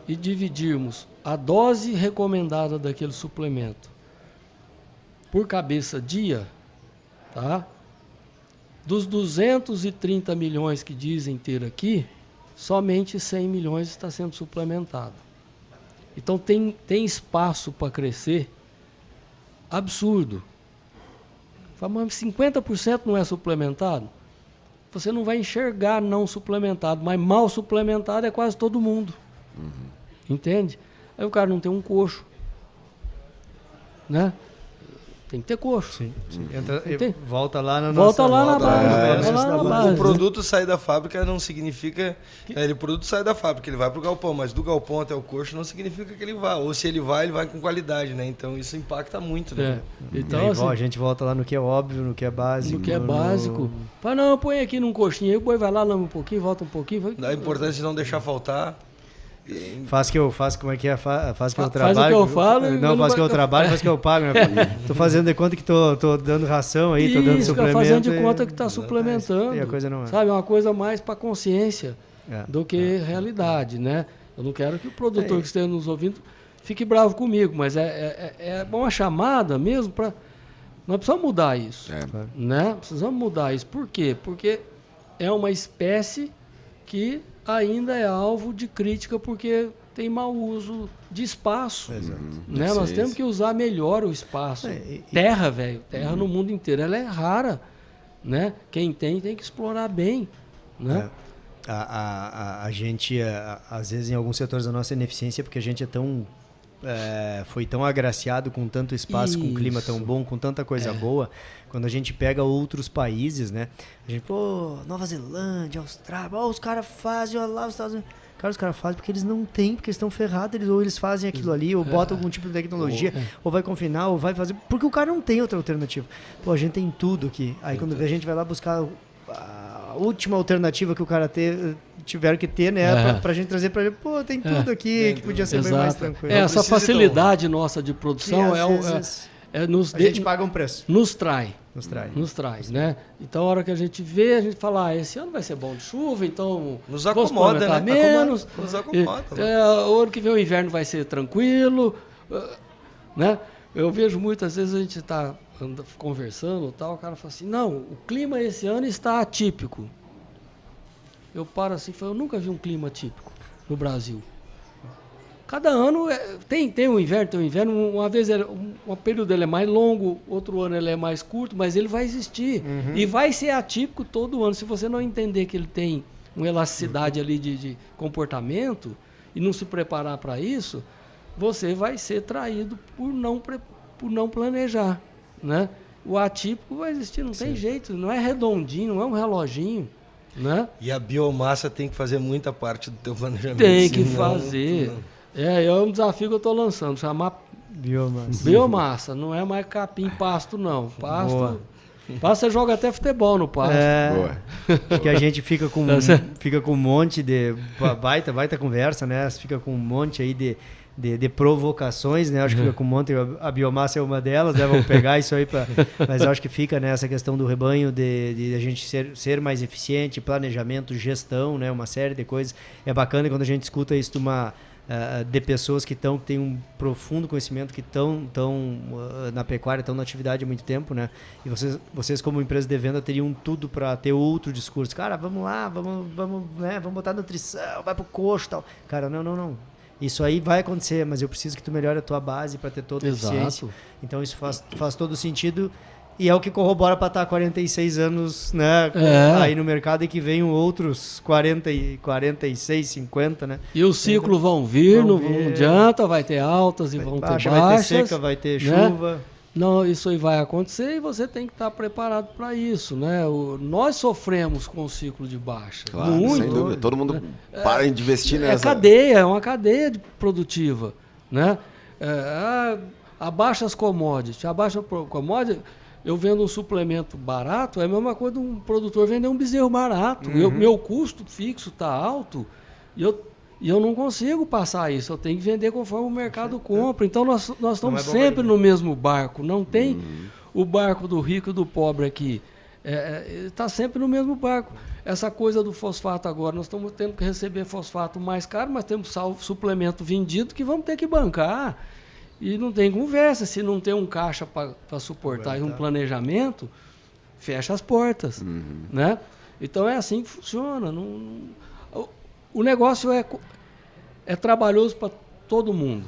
e dividirmos a dose recomendada daquele suplemento por cabeça dia, tá? Dos 230 milhões que dizem ter aqui, somente 100 milhões está sendo suplementado. Então tem espaço para crescer absurdo. Mas 50% não é suplementado? Você não vai enxergar não suplementado, mas mal suplementado é quase todo mundo. Entende? Aí o cara não tem um coxo, né? Tem que ter coxo.
Sim. Volta lá na
base. O produto sair da fábrica não significa... O produto sai da fábrica, ele vai para o galpão, mas do galpão até o coxo não significa que ele vá. Ou se ele vai com qualidade, né? Então isso impacta muito, né?
Então, assim, a gente volta lá no que é óbvio, no que é básico.
No que é básico. Fala, não, põe aqui num coxinho, aí o boi vai lá, lama um pouquinho, volta um pouquinho.
Dá a importância de não deixar faltar.
Faz que eu faço, como é que é? Faz que eu trabalho.
Faz o que eu falo.
Não, faz que eu trabalho, faz que eu pago. Né? Tô fazendo de conta que tô dando ração aí, tô dando suplemento.
Fazendo de conta que tá suplementando.
E a coisa não é.
Sabe, é uma coisa mais para consciência do que realidade, né? Eu não quero que o produtor que esteja nos ouvindo fique bravo comigo, mas é uma chamada mesmo para... Nós precisamos mudar isso, né? Precisamos mudar isso. Por quê? Porque é uma espécie que ainda é alvo de crítica porque tem mau uso de espaço. Né? Nós temos que usar melhor o espaço. Terra, velho. Terra no mundo inteiro ela é rara. Né? Quem tem que explorar bem. Né?
A gente, às vezes, em alguns setores da nossa ineficiência, porque a gente é tão... foi tão agraciado com tanto espaço, com um clima tão bom, com tanta coisa boa. Quando a gente pega outros países, né? A gente, Nova Zelândia, Austrália, os caras fazem, olha lá os Estados Unidos. Cara, os caras fazem porque eles não têm, porque eles estão ferrados, ou eles fazem aquilo ali, ou botam algum tipo de tecnologia, ou vai confinar, ou vai fazer... Porque o cara não tem outra alternativa. A gente tem tudo aqui. Aí quando a gente vai lá buscar a última alternativa que o cara tiveram que ter, né? Pra gente trazer pra ele, tem tudo aqui que podia ser bem mais tranquilo.
Essa facilidade nossa de produção a
gente paga um preço.
Nos traz, né? Então, a hora que a gente vê, a gente fala, esse ano vai ser bom de chuva, então
nos acomoda, né?
Menos.
Nos acomoda.
O ano que vem o inverno vai ser tranquilo, né? Eu vejo muitas vezes a gente está conversando e tal, o cara fala assim, não, o clima esse ano está atípico. eu paro assim e falo, eu nunca vi um clima típico no Brasil. Cada ano tem o inverno, uma vez um período ele é mais longo, outro ano ele é mais curto, mas ele vai existir. E vai ser atípico todo ano. Se você não entender que ele tem uma elasticidade ali de comportamento e não se preparar para isso, você vai ser traído por não planejar, né? O atípico vai existir, não tem jeito, não é redondinho, não é um reloginho, né?
E a biomassa tem que fazer muita parte do teu planejamento.
Tem que fazer. É um desafio que eu estou lançando, chamar biomassa. Não é mais capim, pasto, não. Pasto você joga até futebol no pasto.
Boa. Que a gente fica com um monte de... Baita conversa, né? Fica com um monte aí de provocações, né? Acho que fica com um monte... A biomassa é uma delas, né? Vamos pegar isso aí para... Mas eu acho que fica nessa questão do rebanho, de a gente ser mais eficiente, planejamento, gestão, né? Uma série de coisas. É bacana quando a gente escuta isso de pessoas que têm um profundo conhecimento, que estão na pecuária, estão na atividade há muito tempo, né? E vocês como empresa de venda teriam tudo para ter outro discurso. Cara, vamos lá, vamos botar nutrição, vai pro coxo e tal. Cara, não. Isso aí vai acontecer, mas eu preciso que tu melhore a tua base para ter toda a eficiência. Então isso faz todo sentido. E é o que corrobora para estar 46 anos, né, aí no mercado, e que venham outros 46, 50, né?
E os ciclos vão vir, não adianta, vai ter altas e vão ter baixas.
Vai ter seca, vai ter chuva.
Não, isso aí vai acontecer e você tem que estar preparado para isso, né? Nós sofremos com o ciclo de baixa.
Claro,
muito.
Sem dúvida. Todo mundo para de investir nessa...
É uma cadeia produtiva, né? Abaixa as commodities. Abaixa commodities... Eu vendo um suplemento barato, é a mesma coisa de um produtor vender um bezerro barato. Meu custo fixo está alto e eu não consigo passar isso. Eu tenho que vender conforme o mercado compra. Então nós estamos sempre no mesmo barco. Não tem o barco do rico e do pobre aqui. Está sempre no mesmo barco. Essa coisa do fosfato agora, nós estamos tendo que receber fosfato mais caro, mas temos suplemento vendido que vamos ter que bancar. E não tem conversa, se não tem um caixa para suportar e um planejamento, fecha as portas, né? Então é assim que funciona. O negócio é trabalhoso para todo mundo,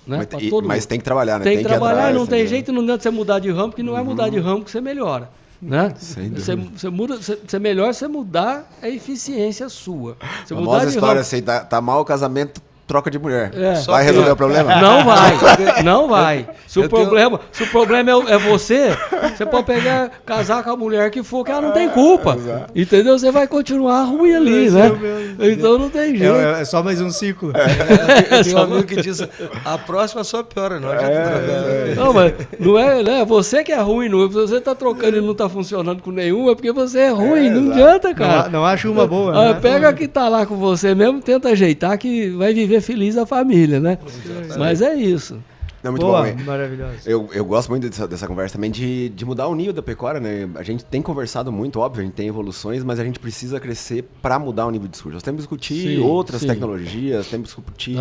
né?
Mas tem que trabalhar, né?
Tem que trabalhar, não tem jeito, não adianta você mudar de ramo, porque não é mudar de ramo que você melhora, né? Você melhora, você mudar a eficiência sua. Você mudar de
história
ramo,
assim, tá mal o casamento, troca de mulher. Vai resolver o problema?
Não vai. Se o problema é você pode casar com a mulher que for, que ela não tem culpa. Entendeu? Você vai continuar ruim ali, né? Então não tem jeito.
É só mais um ciclo.
Tem um amigo que diz, a próxima só piora, não adianta.
Não, mas não é, né? Você que é ruim, não. Se você tá trocando e não tá funcionando com nenhum, é porque você é ruim. Não adianta, cara.
Não acho uma boa.
Né? Pega a que tá lá com você mesmo, tenta ajeitar que vai viver feliz a família, né? Mas é isso.
Não, muito bom,
maravilhoso.
Eu gosto muito dessa conversa também de mudar o nível da pecuária, né? A gente tem conversado muito, óbvio, a gente tem evoluções, mas a gente precisa crescer para mudar o nível de discurso. Nós temos que discutir outras tecnologias, temos que discutir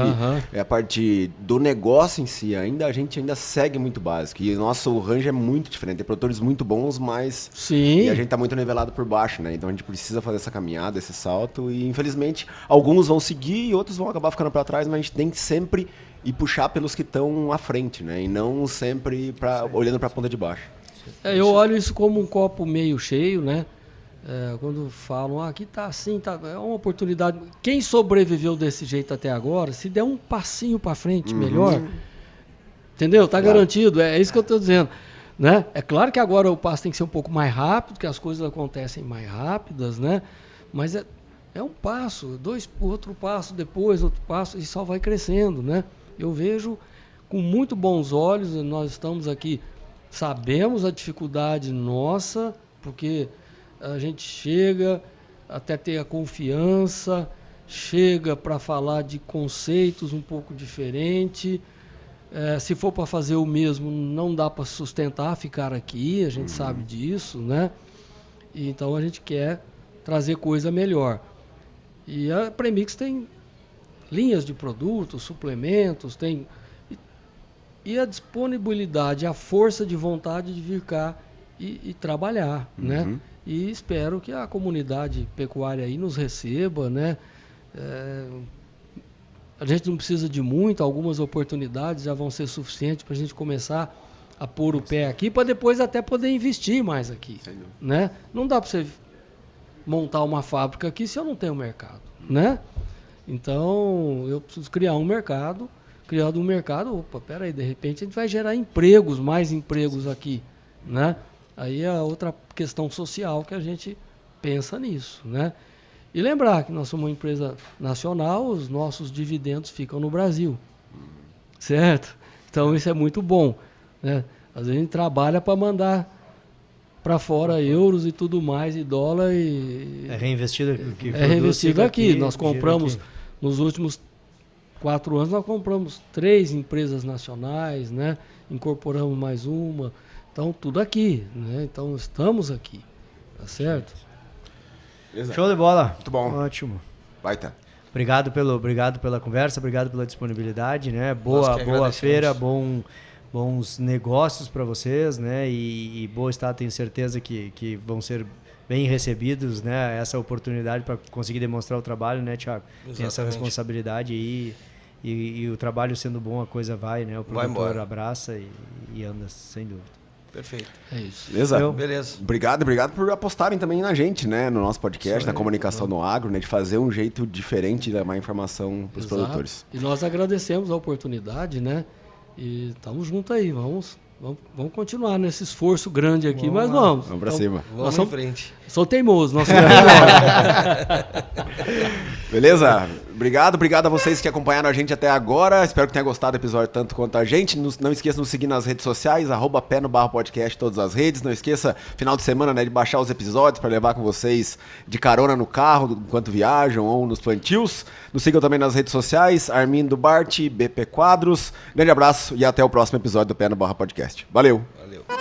a parte do negócio em si. A gente ainda segue muito básico. E o range é muito diferente. Tem produtores muito bons, mas e a gente tá muito nivelado por baixo, né? Então a gente precisa fazer essa caminhada, esse salto. E infelizmente, alguns vão seguir e outros vão acabar ficando para trás, mas a gente tem que sempre e puxar pelos que estão à frente, né? E não sempre olhando para a ponta de baixo.
Eu olho isso como um copo meio cheio, né? Quando falam, aqui tá assim, é uma oportunidade. Quem sobreviveu desse jeito até agora, se der um passinho para frente melhor, entendeu? Tá garantido, é isso que eu estou dizendo. Né? É claro que agora o passo tem que ser um pouco mais rápido, que as coisas acontecem mais rápidas, né? Mas é um passo, outro passo, depois outro passo, e só vai crescendo, né? Eu vejo com muito bons olhos, nós estamos aqui, sabemos a dificuldade nossa, porque a gente chega até ter a confiança, chega para falar de conceitos um pouco diferentes. Se for para fazer o mesmo, não dá para sustentar, ficar aqui, a gente sabe disso, né? E então a gente quer trazer coisa melhor. E a Premix tem linhas de produtos, suplementos, e a disponibilidade, a força de vontade de vir cá e trabalhar, né? e espero que a comunidade pecuária aí nos receba, né? A gente não precisa de muito, algumas oportunidades já vão ser suficientes para a gente começar a pôr o pé aqui, para depois até poder investir mais aqui, né? Não dá para você montar uma fábrica aqui se eu não tenho mercado, né? Então, eu preciso criar um mercado. Criando um mercado, opa, peraí, de repente a gente vai gerar empregos, mais empregos aqui, né? Aí é outra questão social que a gente pensa nisso, né? E lembrar que nós somos uma empresa nacional, os nossos dividendos ficam no Brasil, certo? Então isso é muito bom, né? Às vezes a gente trabalha para mandar para fora euros e tudo mais, e dólar e...
É reinvestido aqui.
É reinvestido aqui. Nós compramos, nos últimos 4 anos, nós compramos 3 empresas nacionais, né? Incorporamos mais uma. Então, tudo aqui, né? Então, estamos aqui, tá certo?
Beleza.
Show de bola.
Muito bom.
Ótimo.
Baita.
Obrigado pela conversa, obrigado pela disponibilidade, né? Boa feira, bons negócios para vocês, né? E boa estar, tenho certeza que vão ser bem recebidos, né? Essa oportunidade para conseguir demonstrar o trabalho, né, Thiago?
Exatamente.
Tem essa responsabilidade aí e o trabalho sendo bom, a coisa vai, né? O produtor abraça e anda, sem dúvida.
Perfeito.
É isso.
Beleza?
Beleza.
Obrigado por apostarem também na gente, né? No nosso podcast, na comunicação no agro, né? De fazer um jeito diferente de dar mais informação para os produtores.
E nós agradecemos a oportunidade, né? E estamos juntos aí, vamos continuar nesse esforço grande aqui, mas vamos.
Vamos para cima.
Vamos em frente.
Sou teimoso, nosso
Beleza? Obrigado a vocês que acompanharam a gente até agora. Espero que tenha gostado do episódio tanto quanto a gente. Não esqueça de nos seguir nas redes sociais, @pé_no_podcast, todas as redes. Não esqueça, final de semana, né, de baixar os episódios para levar com vocês de carona no carro, enquanto viajam ou nos plantios. Nos sigam também nas redes sociais, Armindo Bart, BP Quadros. Grande abraço e até o próximo episódio do Pé no Barra Podcast. Valeu!
Valeu.